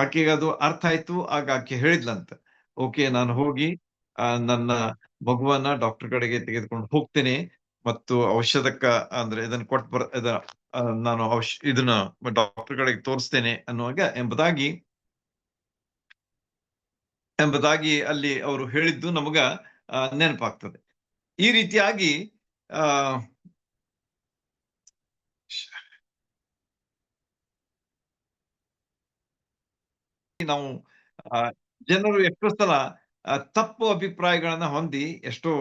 ಆಕೆಗೆ ಅದು ಅರ್ಥ ಆಯ್ತು. ಆಗ ಆಕೆ ಹೇಳಿದ್ಲಂತ, ಓಕೆ, ನಾನು ಹೋಗಿ ನನ್ನ ಮಗುವನ್ನ ಡಾಕ್ಟರ್ ಕಡೆಗೆ ತೆಗೆದುಕೊಂಡು ಹೋಗ್ತೇನೆ ಮತ್ತು ಔಷಧಕ್ಕ ಅಂದ್ರೆ ಇದನ್ನ ನಾನು ಇದನ್ನ ಡಾಕ್ಟರ್ ಕಡೆಗೆ ತೋರಿಸ್ತೇನೆ ಅನ್ನುವಾಗ ಎಂಬುದಾಗಿ ಅಲ್ಲಿ ಅವರು ಹೇಳಿದ್ದು ನಮಗ ನೆನಪಾಗ್ತದೆ. ಈ ರೀತಿಯಾಗಿ ನಾವು ಜನರು ಎಷ್ಟೋ ಸಲ ತಪ್ಪು ಅಭಿಪ್ರಾಯಗಳನ್ನ ಹೊಂದಿ ಎಷ್ಟೋ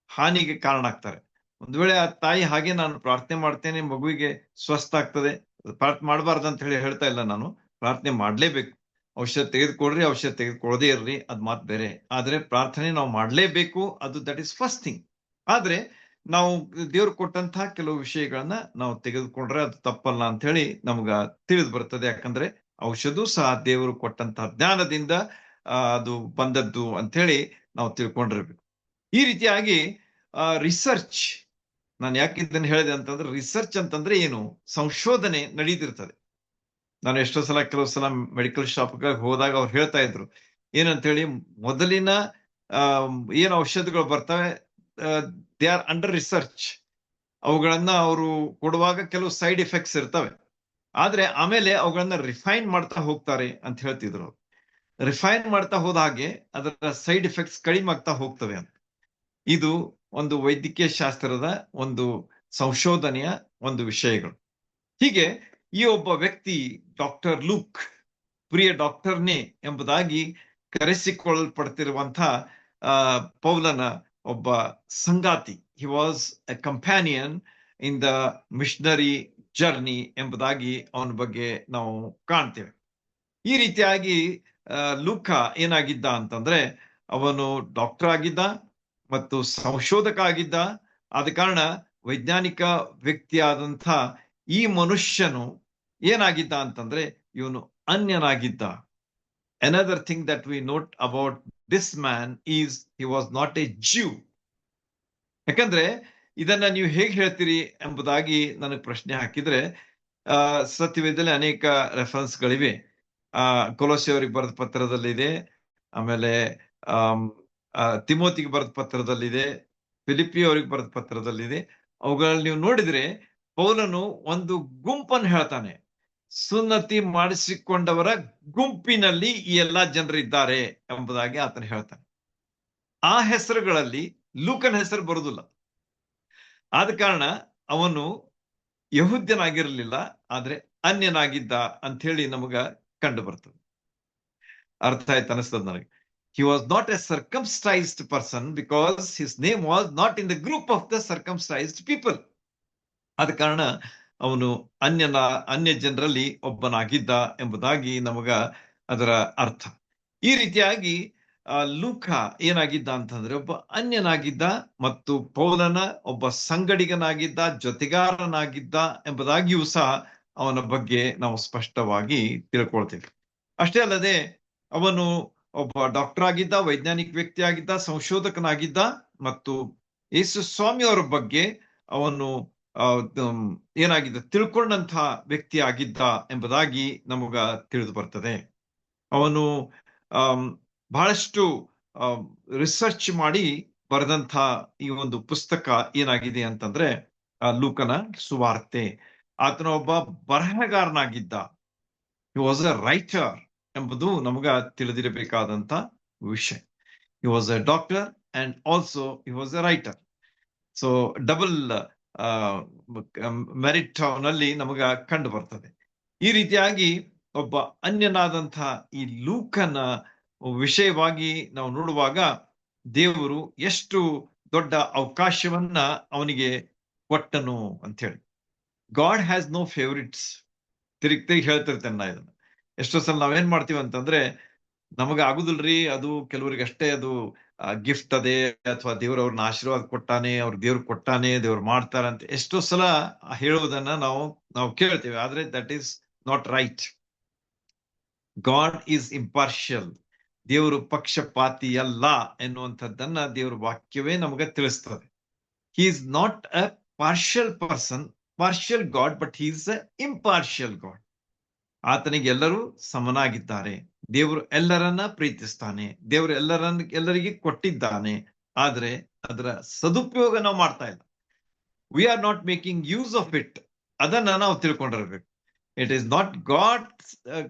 ಹಾನಿಗೆ ಕಾರಣ ಆಗ್ತಾರೆ. ಒಂದ್ ವೇಳೆ ಆ ತಾಯಿ ಹಾಗೆ ನಾನು ಪ್ರಾರ್ಥನೆ ಮಾಡ್ತೇನೆ, ಮಗುವಿಗೆ ಸ್ವಸ್ಥ ಆಗ್ತದೆ, ಪ್ರಾರ್ಥನೆ ಮಾಡಬಾರ್ದು ಅಂತ ಹೇಳ್ತಾ ಇಲ್ಲ ನಾನು. ಪ್ರಾರ್ಥನೆ ಮಾಡ್ಲೇಬೇಕು. ಔಷಧ ತೆಗೆದುಕೊಡ್ರಿ, ಔಷಧ ತೆಗೆದುಕೊಳ್ಳದೇ ಇರ್ರಿ, ಅದ್ ಮಾತು ಬೇರೆ. ಆದ್ರೆ ಪ್ರಾರ್ಥನೆ ನಾವು ಮಾಡ್ಲೇಬೇಕು, ಅದು ದಟ್ ಇಸ್ ಫಸ್ಟ್ ಥಿಂಗ್. ಆದ್ರೆ ನಾವು ದೇವ್ರು ಕೊಟ್ಟಂತಹ ಕೆಲವು ವಿಷಯಗಳನ್ನ ನಾವು ತೆಗೆದುಕೊಂಡ್ರೆ ಅದು ತಪ್ಪಲ್ಲ ಅಂತ ಹೇಳಿ ನಮ್ಗ ತಿಳಿದು ಬರ್ತದೆ. ಯಾಕಂದ್ರೆ ಔಷಧ ಸಹ ದೇವರು ಕೊಟ್ಟಂತಹ ಜ್ಞಾನದಿಂದ ಅದು ಬಂದದ್ದು ಅಂತ ಹೇಳಿ ನಾವು ತಿಳ್ಕೊಂಡಿರ್ಬೇಕು. ಈ ರೀತಿಯಾಗಿ ರಿಸರ್ಚ್, ನಾನು ಯಾಕೆ ಇದನ್ನು ಹೇಳಿದೆ ಅಂತಂದ್ರೆ, ರಿಸರ್ಚ್ ಅಂತಂದ್ರೆ ಏನು? ಸಂಶೋಧನೆ ನಡೀತಿರ್ತದೆ. ನಾನು ಎಷ್ಟೋ ಸಲ ಕೆಲವು ಸಲ ಮೆಡಿಕಲ್ ಶಾಪ್ಗೆ ಹೋದಾಗ ಅವ್ರು ಹೇಳ್ತಾ ಇದ್ರು ಏನಂತ ಹೇಳಿ, ಮೊದಲಿನ ಏನು ಔಷಧಗಳು ಬರ್ತವೆ, ದೇ ಆರ್ ಅಂಡರ್ ರಿಸರ್ಚ್. ಅವುಗಳನ್ನ ಅವರು ಕೊಡುವಾಗ ಕೆಲವು ಸೈಡ್ ಎಫೆಕ್ಟ್ಸ್ ಇರ್ತವೆ, ಆದ್ರೆ ಆಮೇಲೆ ಅವುಗಳನ್ನ ರಿಫೈನ್ ಮಾಡ್ತಾ ಹೋಗ್ತಾರೆ ಅಂತ ಹೇಳ್ತಿದ್ರು. ರಿಫೈನ್ ಮಾಡ್ತಾ ಹೋದ ಹಾಗೆ ಅದರ ಸೈಡ್ ಎಫೆಕ್ಟ್ಸ್ ಕಡಿಮೆ ಆಗ್ತಾ ಹೋಗ್ತವೆ ಅಂತ. ಇದು ಒಂದು ವೈದ್ಯಕೀಯ ಶಾಸ್ತ್ರದ ಒಂದು ಸಂಶೋಧನೆಯ ಒಂದು ವಿಷಯಗಳು. ಹೀಗೆ ಈ ಒಬ್ಬ ವ್ಯಕ್ತಿ ಡಾಕ್ಟರ್ ಲೂಕ್, ಪ್ರಿಯ ಡಾಕ್ಟರ್ನೇ ಎಂಬುದಾಗಿ ಕರೆಸಿಕೊಳ್ಳಲ್ಪಡ್ತಿರುವಂತಹ ಪೌಲನ ಒಬ್ಬ ಸಂಗಾತಿ. He was a companion in the missionary journey ಎಂಬುದಾಗಿ ಅವನ ಬಗ್ಗೆ ನಾವು ಕಾಣ್ತೇವೆ. ಈ ರೀತಿಯಾಗಿ ಲೂಕ ಏನಾಗಿದ್ದ ಅಂತಂದ್ರೆ, ಅವನು ಡಾಕ್ಟರ್ ಆಗಿದ್ದ ಮತ್ತು ಸಂಶೋಧಕ ಆಗಿದ್ದ. ಆದ ಕಾರಣ ವೈಜ್ಞಾನಿಕ ವ್ಯಕ್ತಿಯಾದಂಥ ಈ ಮನುಷ್ಯನು ಏನಾಗಿದ್ದ ಅಂತಂದ್ರೆ, ಇವನು ಅನ್ಯನಾಗಿದ್ದ. Another thing that we note about this man is he was not a Jew. ಯಾಕಂದ್ರೆ ಇದನ್ನ ನೀವು ಹೇಗೆ ಹೇಳ್ತೀರಿ ಎಂಬುದಾಗಿ ನನಗೆ ಪ್ರಶ್ನೆ ಹಾಕಿದ್ರೆ, ಸತ್ಯವೇದದಲ್ಲಿ ಅನೇಕ ರೆಫರೆನ್ಸ್ಗಳಿವೆ. ಕೊಲೋಸೆಯವರಿಗೆ ಬರೆದ ಪತ್ರದಲ್ಲಿದೆ, ಆಮೇಲೆ ತಿಮೋತಿಗೆ ಬರೆದ ಪತ್ರದಲ್ಲಿದೆ, ಫಿಲಿಪ್ಪಿ ಅವರಿಗೆ ಬರೆದ ಪತ್ರದಲ್ಲಿದೆ. ಅವುಗಳಲ್ಲಿ ನೀವು ನೋಡಿದ್ರೆ ಪೌಲನು ಒಂದು ಗುಂಪನ್ನು ಹೇಳ್ತಾನೆ. ಸುನ್ನತಿ ಮಾಡಿಸಿಕೊಂಡವರ ಗುಂಪಿನಲ್ಲಿ ಈ ಎಲ್ಲಾ ಜನರು ಇದ್ದಾರೆ ಎಂಬುದಾಗಿ ಆತನು ಹೇಳ್ತಾನೆ. ಆ ಹೆಸರುಗಳಲ್ಲಿ ಲೂಕನ ಹೆಸರು ಬರುವುದಿಲ್ಲ. ಆದ ಕಾರಣ ಅವನು ಯಹೂದ್ಯನಾಗಿರಲಿಲ್ಲ, ಆದ್ರೆ ಅನ್ಯನಾಗಿದ್ದ ಅಂತ ಹೇಳಿ ನಮಗ ಕಂಡು ಬರ್ತದೆ. ಅರ್ಥ ಆಯ್ತು ಅನಿಸ್ತದ ನನಗೆ. He was not a circumcised person because his name was not in the group of the circumcised people. ಆದ ಕಾರಣ ಅವನು ಅನ್ಯ ಜನರಲ್ಲಿ ಒಬ್ಬನಾಗಿದ್ದ ಎಂಬುದಾಗಿ ನಮಗ ಅದರ ಅರ್ಥ. ಈ ರೀತಿಯಾಗಿ ಲೂಕ ಏನಾಗಿದ್ದ ಅಂತಂದ್ರೆ ಒಬ್ಬ ಅನ್ಯನಾಗಿದ್ದ ಮತ್ತು ಪೌಲನ ಒಬ್ಬ ಸಂಗಡಿಗನಾಗಿದ್ದ, ಜೊತೆಗಾರನಾಗಿದ್ದ ಎಂಬುದಾಗಿಯೂ ಸಹ ಅವನ ಬಗ್ಗೆ ನಾವು ಸ್ಪಷ್ಟವಾಗಿ ತಿಳ್ಕೊಳ್ತೇವೆ. ಅಷ್ಟೇ ಅಲ್ಲದೆ ಅವನು ಒಬ್ಬ ಡಾಕ್ಟರ್ ಆಗಿದ್ದ, ವೈಜ್ಞಾನಿಕ ವ್ಯಕ್ತಿ ಆಗಿದ್ದ, ಸಂಶೋಧಕನಾಗಿದ್ದ ಮತ್ತು ಯೇಸು ಸ್ವಾಮಿಯವರ ಬಗ್ಗೆ ಅವನು ಏನಾಗಿದ್ದ ತಿಳ್ಕೊಂಡಂತಹ ವ್ಯಕ್ತಿ ಆಗಿದ್ದ ಎಂಬುದಾಗಿ ನಮಗ ತಿಳಿದು ಬರ್ತದೆ. ಅವನು ಬಹಳಷ್ಟು ರಿಸರ್ಚ್ ಮಾಡಿ ಬರೆದಂಥ ಈ ಒಂದು ಪುಸ್ತಕ ಏನಾಗಿದೆ ಅಂತಂದ್ರೆ ಲೂಕನ ಸುವಾರ್ತೆ. ಆತನ ಒಬ್ಬ ಬರಹಗಾರನಾಗಿದ್ದ. ಹಿ ವಾಸ್ ಅ ರೈಟರ್ ಎಂಬುದು ನಮಗ ತಿಳಿದಿರಬೇಕಾದಂತ ವಿಷಯ. He was a doctor and also he was a writer. So double merit ನಲ್ಲಿ ನಮಗ ಕಂಡು ಬರ್ತದೆ. ಈ ರೀತಿಯಾಗಿ ಒಬ್ಬ ಅನ್ಯನಾದಂತಹ ಈ ಲೂಕನ ವಿಷಯವಾಗಿ ನಾವು ನೋಡುವಾಗ ದೇವರು ಎಷ್ಟು ದೊಡ್ಡ ಅವಕಾಶವನ್ನ ಅವನಿಗೆ ಕೊಟ್ಟನು ಅಂತ ಹೇಳಿ. God has no favourites. ತಿರುಗಿ ಹೇಳ್ತಿರ್ತೇನೆ ನಾ ಇದನ್ನ. ಎಷ್ಟೋ ಸಲ ನಾವೇನ್ ಮಾಡ್ತೀವಿ ಅಂತಂದ್ರೆ, ನಮಗ ಆಗುದಿಲ್ರಿ, ಅದು ಕೆಲವರಿಗೆ ಅಷ್ಟೇ ಅದು ಗಿಫ್ಟ್ ಅದೇ, ಅಥವಾ ದೇವ್ರ ಅವ್ರನ್ನ ಆಶೀರ್ವಾದ ಕೊಟ್ಟಾನೆ, ಅವ್ರ ದೇವ್ರು ಕೊಟ್ಟಾನೆ, ದೇವ್ರು ಮಾಡ್ತಾರಂತ ಎಷ್ಟೋ ಸಲ ಹೇಳುವುದನ್ನ ನಾವು ಕೇಳ್ತೇವೆ. ಆದ್ರೆ that is not right. God is impartial. ದೇವರು ಪಕ್ಷಪಾತಿ ಅಲ್ಲ ಎನ್ನುವಂಥದ್ದನ್ನ ದೇವ್ರ ವಾಕ್ಯವೇ ನಮಗೆ ತಿಳಿಸ್ತದೆ. He is not a partial person, partial god, but he is a impartial god. ಆತನಿಗೆ ಎಲ್ಲರೂ ಸಮನಾಗಿದ್ದಾರೆ. ದೇವರು ಎಲ್ಲರನ್ನ ಪ್ರೀತಿಸ್ತಾನೆ. ದೇವರು ಎಲ್ಲರಿಗೆ ಕೊಟ್ಟಿದ್ದಾನೆ. ಆದ್ರೆ ಅದರ ಸದುಪಯೋಗ ನಾವು ಮಾಡ್ತಾ ಇಲ್ಲ. We are not making use of it. ಅದನ್ನ ನಾವು ತಿಳ್ಕೊಂಡಿರ್ಬೇಕು. It is not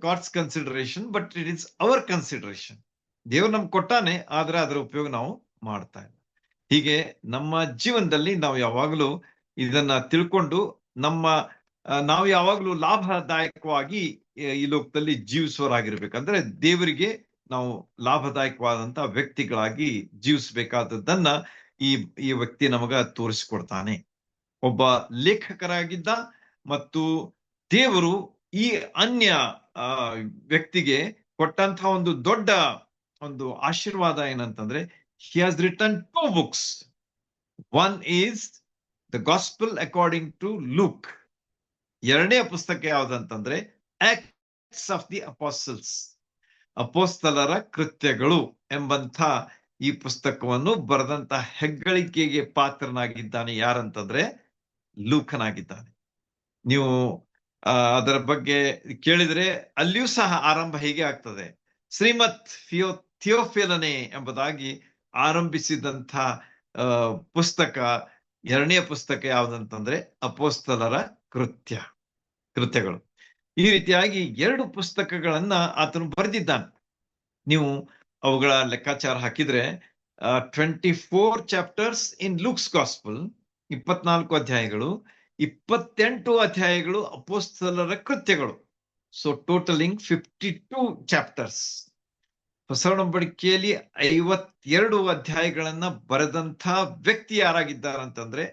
God's consideration, but it is our consideration. ದೇವ್ರು ನಮ್ಗೆ ಕೊಟ್ಟಾನೆ, ಆದ್ರೆ ಅದರ ಉಪಯೋಗ ನಾವು ಮಾಡ್ತಾ ಇಲ್ಲ. ಹೀಗೆ ನಮ್ಮ ಜೀವನದಲ್ಲಿ ನಾವು ಯಾವಾಗಲೂ ಇದನ್ನ ತಿಳ್ಕೊಂಡು ನಾವು ಯಾವಾಗಲೂ ಲಾಭದಾಯಕವಾಗಿ ಈ ಲೋಕದಲ್ಲಿ ಜೀವಿಸುವರಾಗಿರ್ಬೇಕಂದ್ರೆ ದೇವರಿಗೆ ನಾವು ಲಾಭದಾಯಕವಾದಂತಹ ವ್ಯಕ್ತಿಗಳಾಗಿ ಜೀವಿಸಬೇಕಾದದ್ದನ್ನ ಈ ವ್ಯಕ್ತಿ ನಮಗ ತೋರಿಸಿಕೊಡ್ತಾನೆ. ಒಬ್ಬ ಲೇಖಕರಾಗಿದ್ದ ಮತ್ತು ದೇವರು ಈ ಅನ್ಯ ವ್ಯಕ್ತಿಗೆ ಕೊಟ್ಟಂತಹ ಒಂದು ದೊಡ್ಡ ಒಂದು ಆಶೀರ್ವಾದ ಏನಂತಂದ್ರೆ, he has written 2 books. One is the Gospel according to Luke. ಎರಡನೇ ಪುಸ್ತಕ ಯಾವುದಂತಂದ್ರೆ ಆಕ್ಟ್ಸ್ ಆಫ್ ದಿ ಅಪೋಸ್ಟಲ್ಸ್, ಅಪೋಸ್ತಲರ ಕೃತ್ಯಗಳು ಎಂಬಂಥ ಈ ಪುಸ್ತಕವನ್ನು ಬರೆದಂತ ಹೆಗ್ಗಳಿಕೆಗೆ ಪಾತ್ರನಾಗಿದ್ದಾನೆ. ಯಾರಂತಂದ್ರೆ ಲೂಕನಾಗಿದ್ದಾನೆ. ನೀವು ಅದರ ಬಗ್ಗೆ ಕೇಳಿದ್ರೆ ಅಲ್ಲಿಯೂ ಸಹ ಆರಂಭ ಹೀಗೆ ಆಗ್ತದೆ. ಶ್ರೀಮತ್ ಥಿಯೋಫಿಲನೆ ಎಂಬುದಾಗಿ ಆರಂಭಿಸಿದಂಥ ಪುಸ್ತಕ, ಎರಡನೇ ಪುಸ್ತಕ ಯಾವುದಂತಂದ್ರೆ ಅಪೋಸ್ತಲರ ಕೃತ್ಯಗಳು. ಈ ರೀತಿಯಾಗಿ 2 ಪುಸ್ತಕಗಳನ್ನ ಆತನು ಬರೆದಿದ್ದಾನೆ. ನೀವು ಅವುಗಳ ಲೆಕ್ಕಾಚಾರ ಹಾಕಿದ್ರೆ 24 ಚಾಪ್ಟರ್ಸ್ ಇನ್ ಲೂಕ್ಸ್ ಗಾಸ್ಪಲ್, 24 ಅಧ್ಯಾಯಗಳು, 28 ಅಧ್ಯಾಯಗಳು ಅಪೋಸ್ತಲರ ಕೃತ್ಯಗಳು. So totalling 52 chapters. ಹೊಸ ಒಡಂಬಡಿಕೆಯಲ್ಲಿ 52 ಅಧ್ಯಾಯಗಳನ್ನ ಬರೆದಂಥ ವ್ಯಕ್ತಿ ಯಾರಾಗಿದ್ದಾರಂತಂದ್ರೆ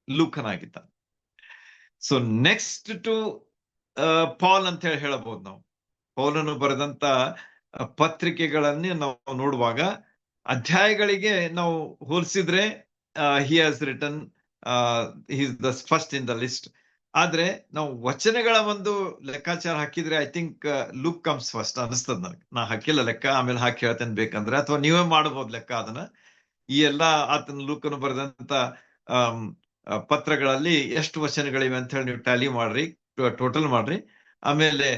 ಲೂಕನಾಗಿದ್ದಾನೆ. ಸೊ ನೆಕ್ಸ್ಟ್ ಟು ಪಾಲ್ ಅಂತ ಹೇಳಬಹುದು. ನಾವು ಪೌಲನು ಬರೆದಂತ ಪತ್ರಿಕೆಗಳನ್ನೇ ನಾವು ನೋಡುವಾಗ ಅಧ್ಯಾಯಗಳಿಗೆ ನಾವು ಹೋಲಿಸಿದ್ರೆ he has written, he is the first in the list. ಆದ್ರೆ ನಾವು ವಚನಗಳ ಒಂದು ಲೆಕ್ಕಾಚಾರ ಹಾಕಿದ್ರೆ I think luke comes first ಅನಿಸ್ತದ ನನಗೆ. ನಾ ಹಾಕಿಲ್ಲ ಲೆಕ್ಕ, ಆಮೇಲೆ ಹಾಕಿ ಹೇಳ್ತೇನೆ ಬೇಕಂದ್ರೆ, ಅಥವಾ ನೀವೇ ಮಾಡಬಹುದು ಲೆಕ್ಕ ಅದನ್ನ. ಈ ಎಲ್ಲಾ ಆತನ ಲೂಕನು ಬರೆದಂತ ಪತ್ರಗಳಲ್ಲಿ ಎಷ್ಟು ವಚನಗಳಿವೆ ಅಂತ ಹೇಳಿ ನೀವು ಟ್ಯಾಲಿ ಮಾಡ್ರಿ, ಟೋಟಲ್ ಮಾಡ್ರಿ. ಆಮೇಲೆ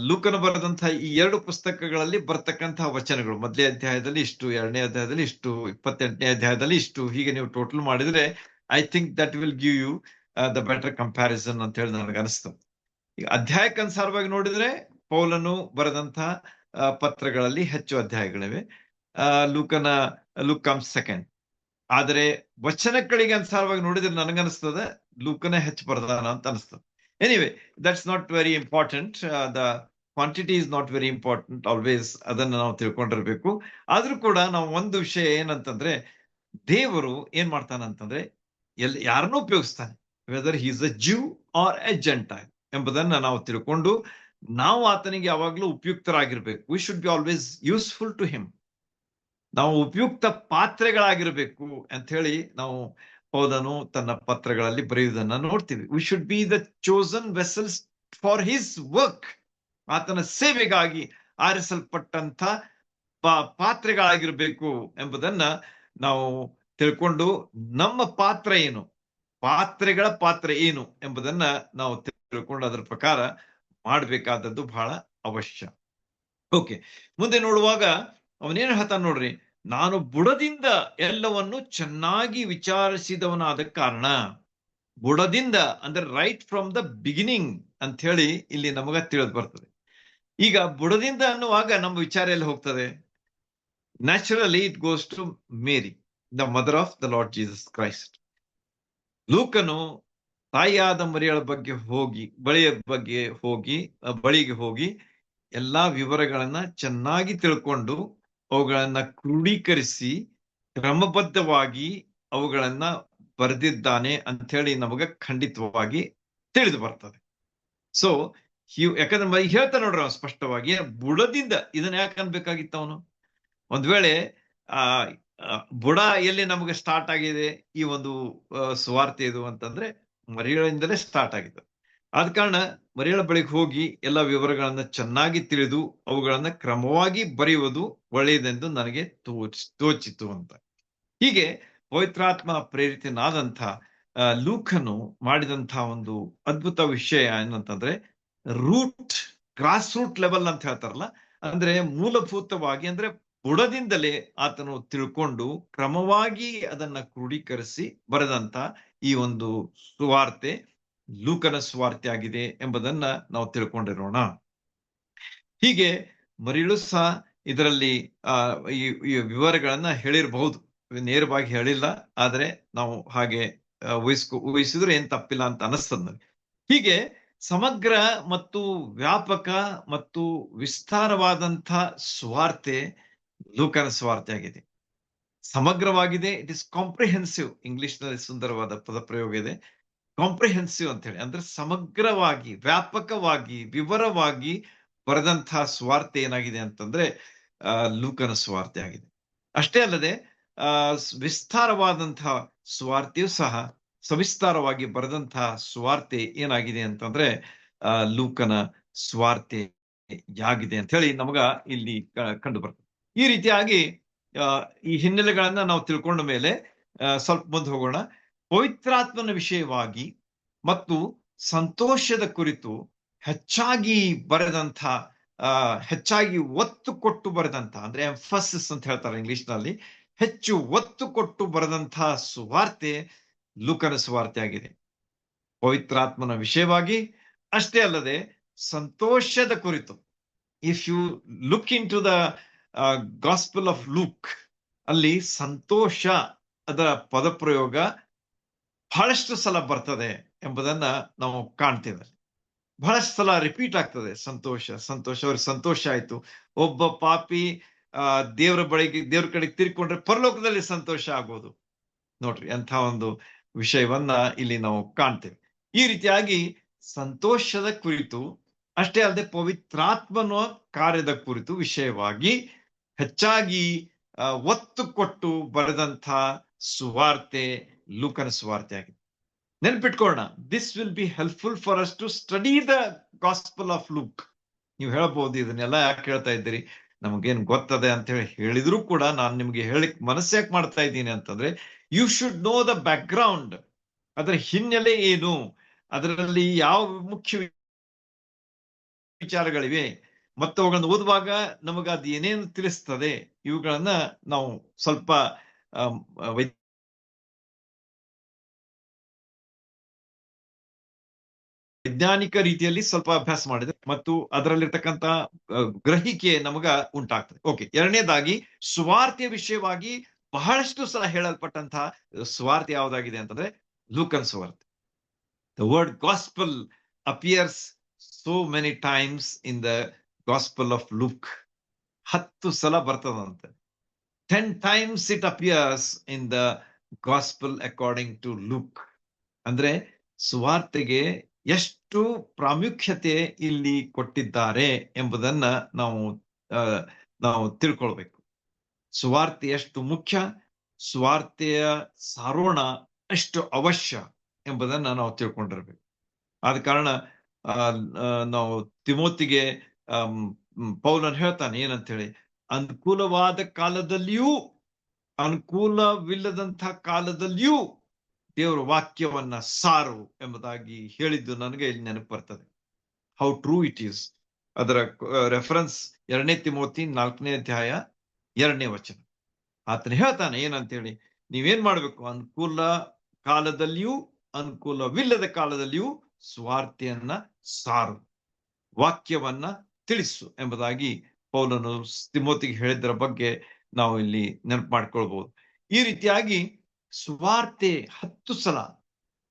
ಲೂಕನು ಬರೆದಂತಹ ಈ 2 ಪುಸ್ತಕಗಳಲ್ಲಿ ಬರ್ತಕ್ಕಂತಹ ವಚನಗಳು, ಮೊದಲನೇ ಅಧ್ಯಾಯದಲ್ಲಿ ಇಷ್ಟು, ಎರಡನೇ ಅಧ್ಯಾಯದಲ್ಲಿ ಇಷ್ಟು, 28ನೇ ಅಧ್ಯಾಯದಲ್ಲಿ ಇಷ್ಟು, ಹೀಗೆ ನೀವು ಟೋಟಲ್ ಮಾಡಿದ್ರೆ I think that will give you the better comparison ಅಂತ ಹೇಳಿ ನನಗೆ ಅನಿಸ್ತದೆ. ಈಗ ಅಧ್ಯಾಯಕ್ಕನುಸಾರವಾಗಿ ನೋಡಿದ್ರೆ ಪೌಲನು ಬರೆದಂತಹ ಪತ್ರಗಳಲ್ಲಿ ಹೆಚ್ಚು ಅಧ್ಯಾಯಗಳಿವೆ. Luke comes second. ಆದರೆ ವಚನಗಳಿಗೆ ಅನುಸಾರವಾಗಿ ನೋಡಿದ್ರೆ ನನಗನ್ನಿಸ್ತದೆ ಲೂಕನೇ ಹೆಚ್ಚು ಬರೆದಾನ ಅಂತ ಅನಿಸ್ತದೆ. Anyway, that's not very important. The quantity is not very important always. ಅದನ್ನ ನಾವು ತಿಳ್ಕೊಂಡಿರ್ಬೇಕು. ಆದ್ರೂ ಕೂಡ ನಾವು ಒಂದು ವಿಷಯ ಏನಂತಂದ್ರೆ, ದೇವರು ಏನ್ ಮಾಡ್ತಾನಂತಂದ್ರೆ ಯಾರನ್ನೂ ಉಪಯೋಗಿಸ್ತಾನೆ, whether he is a Jew or a Gentile ಎಂಬುದನ್ನ ನಾವು ತಿಳ್ಕೊಂಡು ನಾವು ಆತನಿಗೆ ಯಾವಾಗ್ಲೂ ಉಪಯುಕ್ತರಾಗಿರ್ಬೇಕು. We should be always useful to him. ನಾವು ಉಪಯುಕ್ತ ಪಾತ್ರೆಗಳಾಗಿರ್ಬೇಕು ಅಂತ ಹೇಳಿ ನಾವು ಪೌಲನು ತನ್ನ ಪತ್ರಗಳಲ್ಲಿ ಬರೆಯುವುದನ್ನ ನೋಡ್ತೀವಿ. V should B the chosen vessels for his work. ಆತನ ಸೇವೆಗಾಗಿ ಆರಿಸಲ್ಪಟ್ಟಂತ ಪಾತ್ರೆಗಳಾಗಿರ್ಬೇಕು ಎಂಬುದನ್ನ ನಾವು ತಿಳ್ಕೊಂಡು ನಮ್ಮ ಪಾತ್ರ ಏನು, ಪಾತ್ರೆಗಳ ಪಾತ್ರ ಏನು ಎಂಬುದನ್ನ ನಾವು ತಿಳ್ಕೊಂಡು ಅದರ ಪ್ರಕಾರ ಮಾಡಬೇಕಾದದ್ದು ಬಹಳ ಅವಶ್ಯ. ಓಕೆ, ಮುಂದೆ ನೋಡುವಾಗ ಅವನೇನು ಹೇಳ್ತಾನೆ ನೋಡ್ರಿ, ನಾನು ಬುಡದಿಂದ ಎಲ್ಲವನ್ನು ಚೆನ್ನಾಗಿ ವಿಚಾರಿಸಿದವನಾದ ಕಾರಣ. ಬುಡದಿಂದ ಅಂದ್ರೆ ರೈಟ್ ಫ್ರಮ್ ದ ಬಿಗಿನಿಂಗ್ ಅಂತ ಹೇಳಿ ಇಲ್ಲಿ ನಮಗ ತಿಳಿದು ಬರ್ತದೆ. ಈಗ ಬುಡದಿಂದ ಅನ್ನುವಾಗ ನಮ್ಮ ವಿಚಾರ ಎಲ್ಲಿ ಹೋಗ್ತದೆ? Naturally it goes to Mary, the mother of the Lord Jesus Christ. ಲೂಕನು ತಾಯಿಯಾದ ಮರಿಯಳ ಬಗ್ಗೆ ಬಳಿಗೆ ಹೋಗಿ ಎಲ್ಲಾ ವಿವರಗಳನ್ನ ಚೆನ್ನಾಗಿ ತಿಳ್ಕೊಂಡು ಅವುಗಳನ್ನ ಕ್ರೋಢೀಕರಿಸಿ ಕ್ರಮಬದ್ಧವಾಗಿ ಅವುಗಳನ್ನ ಬರೆದಿದ್ದಾನೆ ಅಂತ ಹೇಳಿ ನಮಗ ಖಂಡಿತವಾಗಿ ತಿಳಿದು ಬರ್ತದೆ. ಸೊ ಯಾಕಂದ್ರೆ ಹೇಳ್ತಾ ನೋಡ್ರಿ ಅವನು ಸ್ಪಷ್ಟವಾಗಿ, ಬುಡದಿಂದ ಇದನ್ನ ಯಾಕೆ ಅನ್ಬೇಕಾಗಿತ್ತು ಅವನು? ಒಂದ್ ವೇಳೆ ಬುಡ ಎಲ್ಲಿ ನಮಗೆ ಸ್ಟಾರ್ಟ್ ಆಗಿದೆ ಈ ಒಂದು ಸುವಾರ್ತೆ ಇದು ಅಂತಂದ್ರೆ ಮರಿಯಳಿಂದಲೇ ಸ್ಟಾರ್ಟ್ ಆಗಿದೆ. ಆದ ಕಾರಣ ಮರಿಯಳ ಬಳಿಗೆ ಹೋಗಿ ಎಲ್ಲ ವಿವರಗಳನ್ನ ಚೆನ್ನಾಗಿ ತಿಳಿದು ಅವುಗಳನ್ನ ಕ್ರಮವಾಗಿ ಬರೆಯುವುದು ಒಳ್ಳೆಯದೆಂದು ನನಗೆ ತೋಚಿತು ಅಂತ. ಹೀಗೆ ಪವಿತ್ರಾತ್ಮ ಪ್ರೇರಿತನಾದಂಥ ಲೂಕನು ಮಾಡಿದಂಥ ಒಂದು ಅದ್ಭುತ ವಿಷಯ ಏನಂತಂದ್ರೆ, ಗ್ರಾಸ್ ರೂಟ್ ಲೆವೆಲ್ ಅಂತ ಹೇಳ್ತಾರಲ್ಲ, ಅಂದ್ರೆ ಮೂಲಭೂತವಾಗಿ ಅಂದ್ರೆ ಬುಡದಿಂದಲೇ ಆತನು ತಿಳ್ಕೊಂಡು ಕ್ರಮವಾಗಿ ಅದನ್ನ ಕ್ರೋಢೀಕರಿಸಿ ಬರೆದಂತ ಈ ಒಂದು ಸುವಾರ್ತೆ ಲೂಕನ ಸುವಾರ್ತೆ ಆಗಿದೆ ಎಂಬುದನ್ನ ನಾವು ತಿಳ್ಕೊಂಡಿರೋಣ. ಹೀಗೆ ಮರಿಯಳು ಸಹ ಇದರಲ್ಲಿ ಈ ವಿವರಗಳನ್ನ ಹೇಳಿರಬಹುದು, ನೇರವಾಗಿ ಹೇಳಿಲ್ಲ, ಆದ್ರೆ ನಾವು ಹಾಗೆ ಊಹಿಸಿದ್ರೆ ಏನ್ ತಪ್ಪಿಲ್ಲ ಅಂತ ಅನಿಸ್ತದ ನನಗೆ. ಹೀಗೆ ಸಮಗ್ರ ಮತ್ತು ವ್ಯಾಪಕ ಮತ್ತು ವಿಸ್ತಾರವಾದಂಥ ಸುವಾರ್ತೆ ಲೂಕನ ಸುವಾರ್ತೆ ಆಗಿದೆ. ಸಮಗ್ರವಾಗಿದೆ, ಇಟ್ ಇಸ್ ಕಾಂಪ್ರಿಹೆನ್ಸಿವ್. ಇಂಗ್ಲಿಷ್ ನಲ್ಲಿ ಸುಂದರವಾದ ಪದ ಪ್ರಯೋಗ ಇದೆ, ಕಾಂಪ್ರಿಹೆನ್ಸಿವ್ ಅಂತ ಹೇಳಿ. ಅಂದ್ರೆ ಸಮಗ್ರವಾಗಿ, ವ್ಯಾಪಕವಾಗಿ, ವಿವರವಾಗಿ ಬರೆದಂತಹ ಸುವಾರ್ತೆ ಏನಾಗಿದೆ ಅಂತಂದ್ರೆ ಲೂಕನ ಸುವಾರ್ತೆ ಆಗಿದೆ. ಅಷ್ಟೇ ಅಲ್ಲದೆ ವಿಸ್ತಾರವಾದಂತಹ ಸುವಾರ್ತೆಯು ಸಹ, ಸವಿಸ್ತಾರವಾಗಿ ಬರೆದಂತಹ ಸುವಾರ್ತೆ ಏನಾಗಿದೆ ಅಂತಂದ್ರೆ ಲೂಕನ ಸುವಾರ್ತೆ ಯಾಗಿದೆ ಅಂತ ಹೇಳಿ ನಮಗ ಇಲ್ಲಿ ಕಂಡು ಬರ್ತದೆ. ಈ ರೀತಿಯಾಗಿ ಈ ಹಿನ್ನೆಲೆಗಳನ್ನ ನಾವು ತಿಳ್ಕೊಂಡ ಮೇಲೆ ಸ್ವಲ್ಪ ಮುಂದೆ ಹೋಗೋಣ. ಪವಿತ್ರಾತ್ಮನ ವಿಷಯವಾಗಿ ಮತ್ತು ಸಂತೋಷದ ಕುರಿತು ಹೆಚ್ಚಾಗಿ ಬರೆದಂಥ, ಹೆಚ್ಚಾಗಿ ಒತ್ತು ಕೊಟ್ಟು ಬರೆದಂಥ, ಅಂದ್ರೆ ಎಂಫಸಿಸ್ ಅಂತ ಹೇಳ್ತಾರೆ ಇಂಗ್ಲಿಷ್ ನಲ್ಲಿ, ಹೆಚ್ಚು ಒತ್ತು ಕೊಟ್ಟು ಬರೆದಂತಹ ಸುವಾರ್ತೆ ಲೂಕನ ಸುವಾರ್ತೆ ಆಗಿದೆ. ಪವಿತ್ರಾತ್ಮನ ವಿಷಯವಾಗಿ ಅಷ್ಟೇ ಅಲ್ಲದೆ ಸಂತೋಷದ ಕುರಿತು. If you look into the gospel of Luke, ಅಲ್ಲಿ ಸಂತೋಷ ಅದರ ಪದಪ್ರಯೋಗ ಬಹಳಷ್ಟು ಸಲ ಬರ್ತದೆ ಎಂಬುದನ್ನ ನಾವು ಕಾಣ್ತೇವೆ. ಬಹಳಷ್ಟು ಸಲ ರಿಪೀಟ್ ಆಗ್ತದೆ ಸಂತೋಷ. ಅವ್ರಿಗೆ ಸಂತೋಷ ಆಯ್ತು. ಒಬ್ಬ ಪಾಪಿ ದೇವ್ರ ಕಡೆಗೆ ತಿರ್ಕೊಂಡ್ರೆ ಪರಲೋಕದಲ್ಲಿ ಸಂತೋಷ ಆಗೋದು. ನೋಡ್ರಿ, ಅಂತ ಒಂದು ವಿಷಯವನ್ನ ಇಲ್ಲಿ ನಾವು ಕಾಣ್ತೇವೆ. ಈ ರೀತಿಯಾಗಿ ಸಂತೋಷದ ಕುರಿತು ಅಷ್ಟೇ ಅಲ್ಲದೆ ಪವಿತ್ರಾತ್ಮನ ಕಾರ್ಯದ ಕುರಿತು ವಿಷಯವಾಗಿ ಹೆಚ್ಚಾಗಿ ಒತ್ತು ಕೊಟ್ಟು ಬರೆದಂಥ ಸುವಾರ್ತೆ ಲೂಕನ ಸುವಾರ್ತೆ ಆಗಿದೆ. ನೆನ್ಪಿಟ್ಕೊಳ್ಳೋಣ, this will be helpful for us to study the gospel of Luke. ನೀವು ಹೇಳಬಹುದು, ಇದನ್ನೆಲ್ಲ ಯಾಕೆ ಹೇಳ್ತಾ ಇದ್ದೀರಿ, ನಮಗೇನ್ ಗೊತ್ತದೆ ಅಂತ ಹೇಳಿದ್ರು ಕೂಡ ನಾನು ನಿಮ್ಗೆ ಹೇಳಿಕ್ ಮನಸ್ಸ್ಯಾಕ್ ಮಾಡ್ತಾ ಇದ್ದೀನಿ ಅಂತಂದ್ರೆ, you should know the background. ಅದರ ಹಿನ್ನೆಲೆ ಏನು, ಅದರಲ್ಲಿ ಯಾವ ಮುಖ್ಯ ವಿಚಾರಗಳಿವೆ ಮತ್ತು ಅವುಗಳನ್ನು ಓದುವಾಗ ನಮಗ ಅದು ಏನೇನು ತಿಳಿಸ್ತದೆ, ಇವುಗಳನ್ನ ನಾವು ಸ್ವಲ್ಪ ವೈಜ್ಞಾನಿಕ ರೀತಿಯಲ್ಲಿ ಸ್ವಲ್ಪ ಅಭ್ಯಾಸ ಮಾಡಿದ್ರೆ ಮತ್ತು ಅದರಲ್ಲಿರ್ತಕ್ಕಂಥ ಗ್ರಹಿಕೆ ನಮಗ ಉಂಟಾಗ್ತದೆ. ಓಕೆ, ಎರಡನೇದಾಗಿ ಸುವಾರ್ತೆಯ ವಿಷಯವಾಗಿ ಬಹಳಷ್ಟು ಸಲ ಹೇಳಲ್ಪಟ್ಟಂತಹ ಸುವಾರ್ತೆ ಯಾವುದಾಗಿದೆ ಅಂತಂದ್ರೆ ಲೂಕನ್ ಸುವಾರ್ತೆ. The word gospel appears so many times in the Gospel of Luke. 10 ಸಲ ಬರ್ತದಂತೆ. 10 times it appears in the Gospel according to Luke. ಅಂದ್ರೆ ಸುವಾರ್ತೆಗೆ ಎಷ್ಟು ಪ್ರಾಮುಖ್ಯತೆ ಇಲ್ಲಿ ಕೊಟ್ಟಿದ್ದಾರೆ ಎಂಬುದನ್ನ ನಾವು ತಿಳ್ಕೊಳ್ಬೇಕು. ಸುವಾರ್ತೆ ಎಷ್ಟು ಮುಖ್ಯ, ಸುವಾರ್ತೆಯ ಸಾರೋಣ ಎಷ್ಟು ಅವಶ್ಯ ಎಂಬುದನ್ನ ನಾವು ತಿಳ್ಕೊಂಡಿರ್ಬೇಕು. ಆದ ಕಾರಣ ನಾವು ತಿಮೋತಿಗೆ ಪೌಲನ್ ಹೇಳ್ತಾನೆ ಏನಂತ ಹೇಳಿ, ಅನುಕೂಲವಾದ ಕಾಲದಲ್ಲಿಯೂ ಅನುಕೂಲವಿಲ್ಲದಂಥ ಕಾಲದಲ್ಲಿಯೂ ದೇವರ ವಾಕ್ಯವನ್ನ ಸಾರು ಎಂಬುದಾಗಿ ಹೇಳಿದ್ದು ನನಗೆ ಇಲ್ಲಿ ನೆನಪು ಬರ್ತದೆ. How true it is. ಅದರ ರೆಫರೆನ್ಸ್ 2 ತಿಮೋತಿ 4ನೇ ಅಧ್ಯಾಯ 2ನೇ ವಚನ. ಆತನು ಹೇಳ್ತಾನೆ ಏನಂತೇಳಿ, ನೀವೇನ್ ಮಾಡ್ಬೇಕು? ಅನುಕೂಲ ಕಾಲದಲ್ಲಿಯೂ ಅನುಕೂಲವಿಲ್ಲದ ಕಾಲದಲ್ಲಿಯೂ ಸ್ವಾರ್ಥೆಯನ್ನ ಸಾರು, ವಾಕ್ಯವನ್ನ ತಿಳಿಸು ಎಂಬುದಾಗಿ ಪೌಲನು ತಿಮೋತಿಗೆ ಹೇಳಿದ್ರ ಬಗ್ಗೆ ನಾವು ಇಲ್ಲಿ ನೆನಪು ಮಾಡ್ಕೊಳ್ಬಹುದು. ಈ ರೀತಿಯಾಗಿ ಸ್ವಾರ್ಥೆ 10 ಸಲ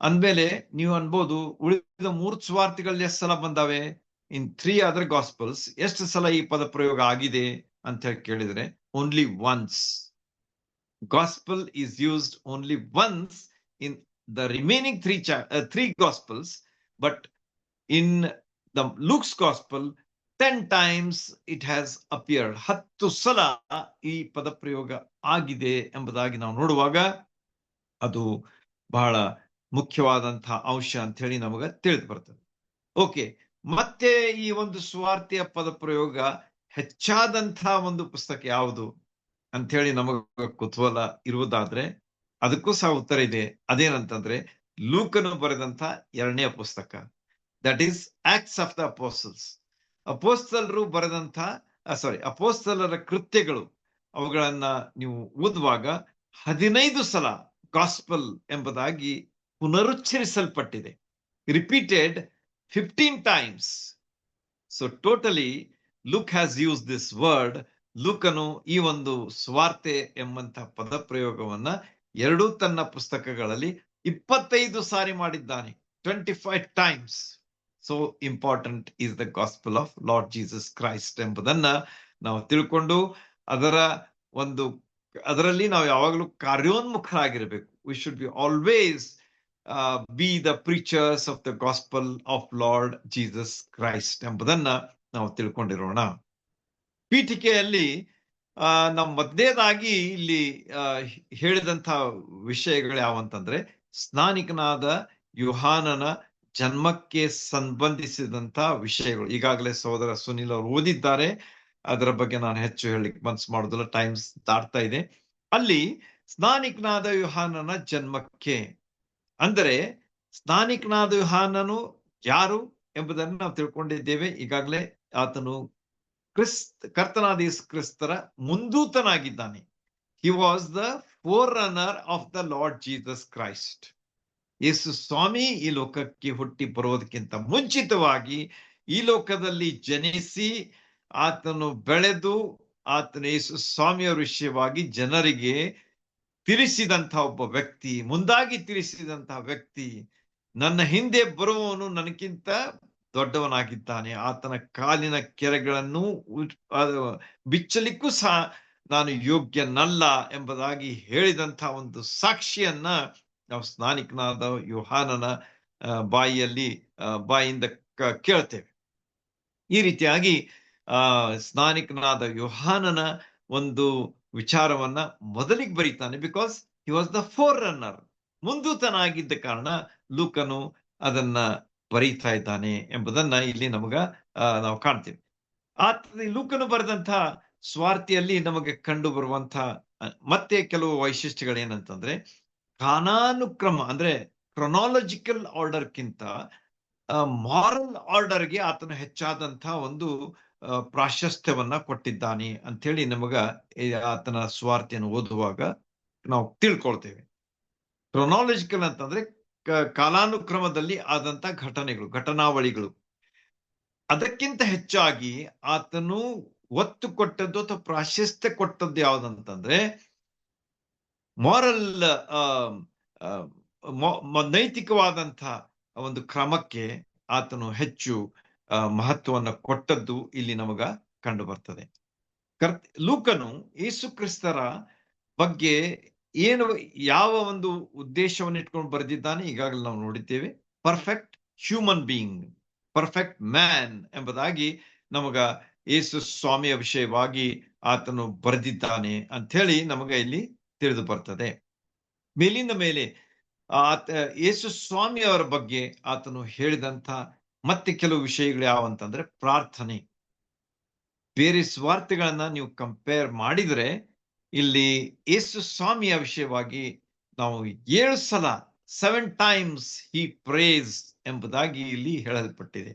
ಅಂದ್ಮೇಲೆ ನೀವು ಅನ್ಬೋದು, ಉಳಿದ 3 ಸ್ವಾರ್ಥಿಗಳಲ್ಲಿ ಎಷ್ಟು ಸಲ ಬಂದಾವೆ? ಇನ್ 3 ಅದರ್ ಗಾಸ್ಪಲ್ಸ್ ಎಷ್ಟು ಸಲ ಈ ಪದ ಪ್ರಯೋಗ ಆಗಿದೆ ಅಂತ ಹೇಳಿ ಕೇಳಿದ್ರೆ, only once. Gospel is used only once in the remaining three Gospels, but in the Luke's Gospel 10 times it has appeared. 10 ಸಲ ಈ ಪದ ಪ್ರಯೋಗ ಆಗಿದೆ ಎಂಬುದಾಗಿ ನಾವು ನೋಡುವಾಗ ಅದು ಬಹಳ ಮುಖ್ಯವಾದಂತಹ ಅಂಶ ಅಂತ ಹೇಳಿ ನಮಗೆ ತಿಳಿದು ಬರ್ತದೆ. ಓಕೆ, ಮತ್ತೆ ಈ ಒಂದು ಸ್ವಾರ್ಥೆಯ ಪದ ಪ್ರಯೋಗ ಹೆಚ್ಚಾದಂತಹ ಒಂದು ಪುಸ್ತಕ ಯಾವುದು ಅಂತ ಹೇಳಿ ನಮಗ ಕುತೂಹಲ ಇರುವುದಾದ್ರೆ ಅದಕ್ಕೂ ಸಹ ಉತ್ತರ ಇದೆ. ಅದೇನಂತಂದ್ರೆ ಲೂಕನು ಬರೆದಂತ 2ನೇ ಪುಸ್ತಕ, that is acts of the apostles. ಅಪೋಸ್ತಲರು ಬರೆದಂತ ಅಪೋಸ್ತಲರ ಕೃತ್ಯಗಳು, ಅವುಗಳನ್ನ ನೀವು ಓದುವಾಗ 15 ಸಲ ಗಾಸ್ಪಲ್ ಎಂಬುದಾಗಿ ಪುನರುಚ್ಚರಿಸಲ್ಪಟ್ಟಿದೆ. Repeated 15 times. So totally Luke has use this word. ಲೂಕನು ಈ ಒಂದು ಸ್ವಾರ್ಥೆ ಎಂಬಂತಹ ಪದ ಪ್ರಯೋಗವನ್ನ 2 ತನ್ನ ಪುಸ್ತಕಗಳಲ್ಲಿ 25 ಸಾರಿ ಮಾಡಿದ್ದಾನೆ. 25 times. So important is the gospel of Lord Jesus Christ ಎಂಬುದನ್ನ ನಾವು ತಿಳ್ಕೊಂಡು ಅದರಲ್ಲಿ ನಾವು ಯಾವಾಗಲೂ ಕಾರ್ಯೋನ್ಮುಖರಾಗಿರ್ಬೇಕು. We should be always be the preachers of the gospel of Lord Jesus Christ ಎಂಬುದನ್ನ ನಾವು ತಿಳ್ಕೊಂಡಿರೋಣ. ಪೀಠಿಕೆಯಲ್ಲಿ ನಮ್ಮ ಮೊದಲನೇದಾಗಿ ಇಲ್ಲಿ ಹೇಳಿದಂತ ವಿಷಯಗಳು ಯಾವಂತಂದ್ರೆ, ಸ್ನಾನಿಕನಾದ ಯೋಹಾನನ ಜನ್ಮಕ್ಕೆ ಸಂಬಂಧಿಸಿದಂತ ವಿಷಯಗಳು. ಈಗಾಗಲೇ ಸಹೋದರ ಸುನಿಲ್ ಅವರು ಓದಿದ್ದಾರೆ, ಅದರ ಬಗ್ಗೆ ನಾನು ಹೆಚ್ಚು ಹೇಳಲಿಕ್ಕೆ ಮನಸ್ಸು ಮಾಡೋದಿಲ್ಲ, ಟೈಮ್ಸ್ ದಾಟ್ತಾ ಇದೆ. ಅಲ್ಲಿ ಸ್ನಾನಿಕನಾದ ಯೋಹಾನನ ಜನ್ಮಕ್ಕೆ ಅಂದರೆ ಸ್ನಾನಿಕನಾದ ಯೋಹಾನನು ಯಾರು ಎಂಬುದನ್ನು ನಾವು ತಿಳ್ಕೊಂಡಿದ್ದೇವೆ ಈಗಾಗಲೇ. ಆತನು ಕರ್ತನಾದ ಯೇಸು ಕ್ರಿಸ್ತರ ಮುಂದೂತನಾಗಿದ್ದಾನೆ. He was the forerunner of the Lord Jesus Christ. Yesu Swami ಈ ಲೋಕಕ್ಕೆ ಹುಟ್ಟಿ ಬರೋದಕ್ಕಿಂತ ಮುಂಚಿತವಾಗಿ ಈ ಲೋಕದಲ್ಲಿ ಜನಿಸಿ ಆತನು ಬೆಳೆದು ಆತನು ಯೇಸು ಸ್ವಾಮಿಯವರ ವಿಷಯವಾಗಿ ಜನರಿಗೆ ತಿಳಿಸಿದಂತಹ ಒಬ್ಬ ವ್ಯಕ್ತಿ, ಮುಂದಾಗಿ ತಿಳಿಸಿದಂತಹ ವ್ಯಕ್ತಿ. ನನ್ನ ಹಿಂದೆ ಬರುವವನು ನನಗಿಂತ ದೊಡ್ಡವನಾಗಿದ್ದಾನೆ, ಆತನ ಕಾಲಿನ ಕೆರೆಗಳನ್ನು ಬಿಚ್ಚಲಿಕ್ಕೂ ಸಹ ನಾನು ಯೋಗ್ಯನಲ್ಲ ಎಂಬುದಾಗಿ ಹೇಳಿದಂತಹ ಒಂದು ಸಾಕ್ಷಿಯನ್ನ ನಾವು ಸ್ನಾನಿಕನಾದ ಯೋಹಾನನ ಬಾಯಿಂದ ಕೇಳ್ತೇವೆ. ಈ ರೀತಿಯಾಗಿ ಸ್ನಾನಿಕನಾದ ಯೋಹಾನನ ಒಂದು ವಿಚಾರವನ್ನ ಮೊದಲಿಗೆ ಬರೀತಾನೆ. Because he was the forerunner, ಮುಂದೂತನಾಗಿದ್ದ ಕಾರಣ ಲೂಕನು ಅದನ್ನ ಬರೀತಾ ಇದ್ದಾನೆ ಎಂಬುದನ್ನ ಇಲ್ಲಿ ನಾವು ಕಾಣ್ತೇವೆ. ಲೂಕನು ಬರೆದಂತಹ ಸ್ವಾರ್ಥಿಯಲ್ಲಿ ನಮಗೆ ಕಂಡು ಬರುವಂತಹ ಮತ್ತೆ ಕೆಲವು ವೈಶಿಷ್ಟ್ಯಗಳೇನಂತಂದ್ರೆ, ಕಾಲಾನುಕ್ರಮ ಅಂದ್ರೆ ಕ್ರೊನಾಲಜಿಕಲ್ ಆರ್ಡರ್ಕ್ಕಿಂತ ಮಾರಲ್ ಆರ್ಡರ್ಗೆ ಆತನು ಹೆಚ್ಚಾದಂತಹ ಒಂದು ಪ್ರಾಶಸ್ತ್ಯವನ್ನ ಕೊಟ್ಟಿದ್ದಾನೆ ಅಂತೇಳಿ ಆತನ ಸ್ವಾರ್ಥಿಯನ್ನು ಓದುವಾಗ ನಾವು ತಿಳ್ಕೊಳ್ತೇವೆ. ಕ್ರೊನಾಲಜಿಕಲ್ ಅಂತಂದ್ರೆ ಕಾಲಾನುಕ್ರಮದಲ್ಲಿ ಆದಂತ ಘಟನಾವಳಿಗಳು. ಅದಕ್ಕಿಂತ ಹೆಚ್ಚಾಗಿ ಆತನು ಒತ್ತು ಕೊಟ್ಟದ್ದು ಅಥವಾ ಪ್ರಾಶಸ್ತ್ಯ ಕೊಟ್ಟದ್ದು ಯಾವ್ದಂತಂದ್ರೆ ಮಾರಲ್, ನೈತಿಕವಾದಂತಹ ಒಂದು ಕ್ರಮಕ್ಕೆ ಆತನು ಹೆಚ್ಚು ಮಹತ್ವವನ್ನು ಕೊಟ್ಟದ್ದು ಇಲ್ಲಿ ಕಂಡು ಬರ್ತದೆ. ಲೂಕನು ಯೇಸು ಕ್ರಿಸ್ತರ ಬಗ್ಗೆ ಯಾವ ಒಂದು ಉದ್ದೇಶವನ್ನು ಇಟ್ಕೊಂಡು ಬರೆದಿದ್ದಾನೆ ಈಗಾಗಲೇ ನಾವು ನೋಡಿದ್ದೇವೆ. Perfect human being, perfect man ಎಂಬುದಾಗಿ ಯೇಸು ಸ್ವಾಮಿಯ ವಿಷಯವಾಗಿ ಆತನು ಬರೆದಿದ್ದಾನೆ ಅಂತ ಹೇಳಿ ಇಲ್ಲಿ ತಿಳಿದು ಬರ್ತದೆ. ಮೇಲಿಂದ ಮೇಲೆ ಯೇಸು ಸ್ವಾಮಿಯವರ ಬಗ್ಗೆ ಆತನು ಹೇಳಿದಂತ ಮತ್ತೆ ಕೆಲವು ವಿಷಯಗಳು ಯಾವಂತಂದ್ರೆ ಪ್ರಾರ್ಥನೆ. ಬೇರೆ ಸ್ವಾರ್ಥಗಳನ್ನ ನೀವು ಕಂಪೇರ್ ಮಾಡಿದ್ರೆ ಇಲ್ಲಿ ಯೇಸು ಸ್ವಾಮಿಯ ವಿಷಯವಾಗಿ ನಾವು 7 ಸಲ 7 times he prays ಎಂಬುದಾಗಿ ಇಲ್ಲಿ ಹೇಳಲ್ಪಟ್ಟಿದೆ.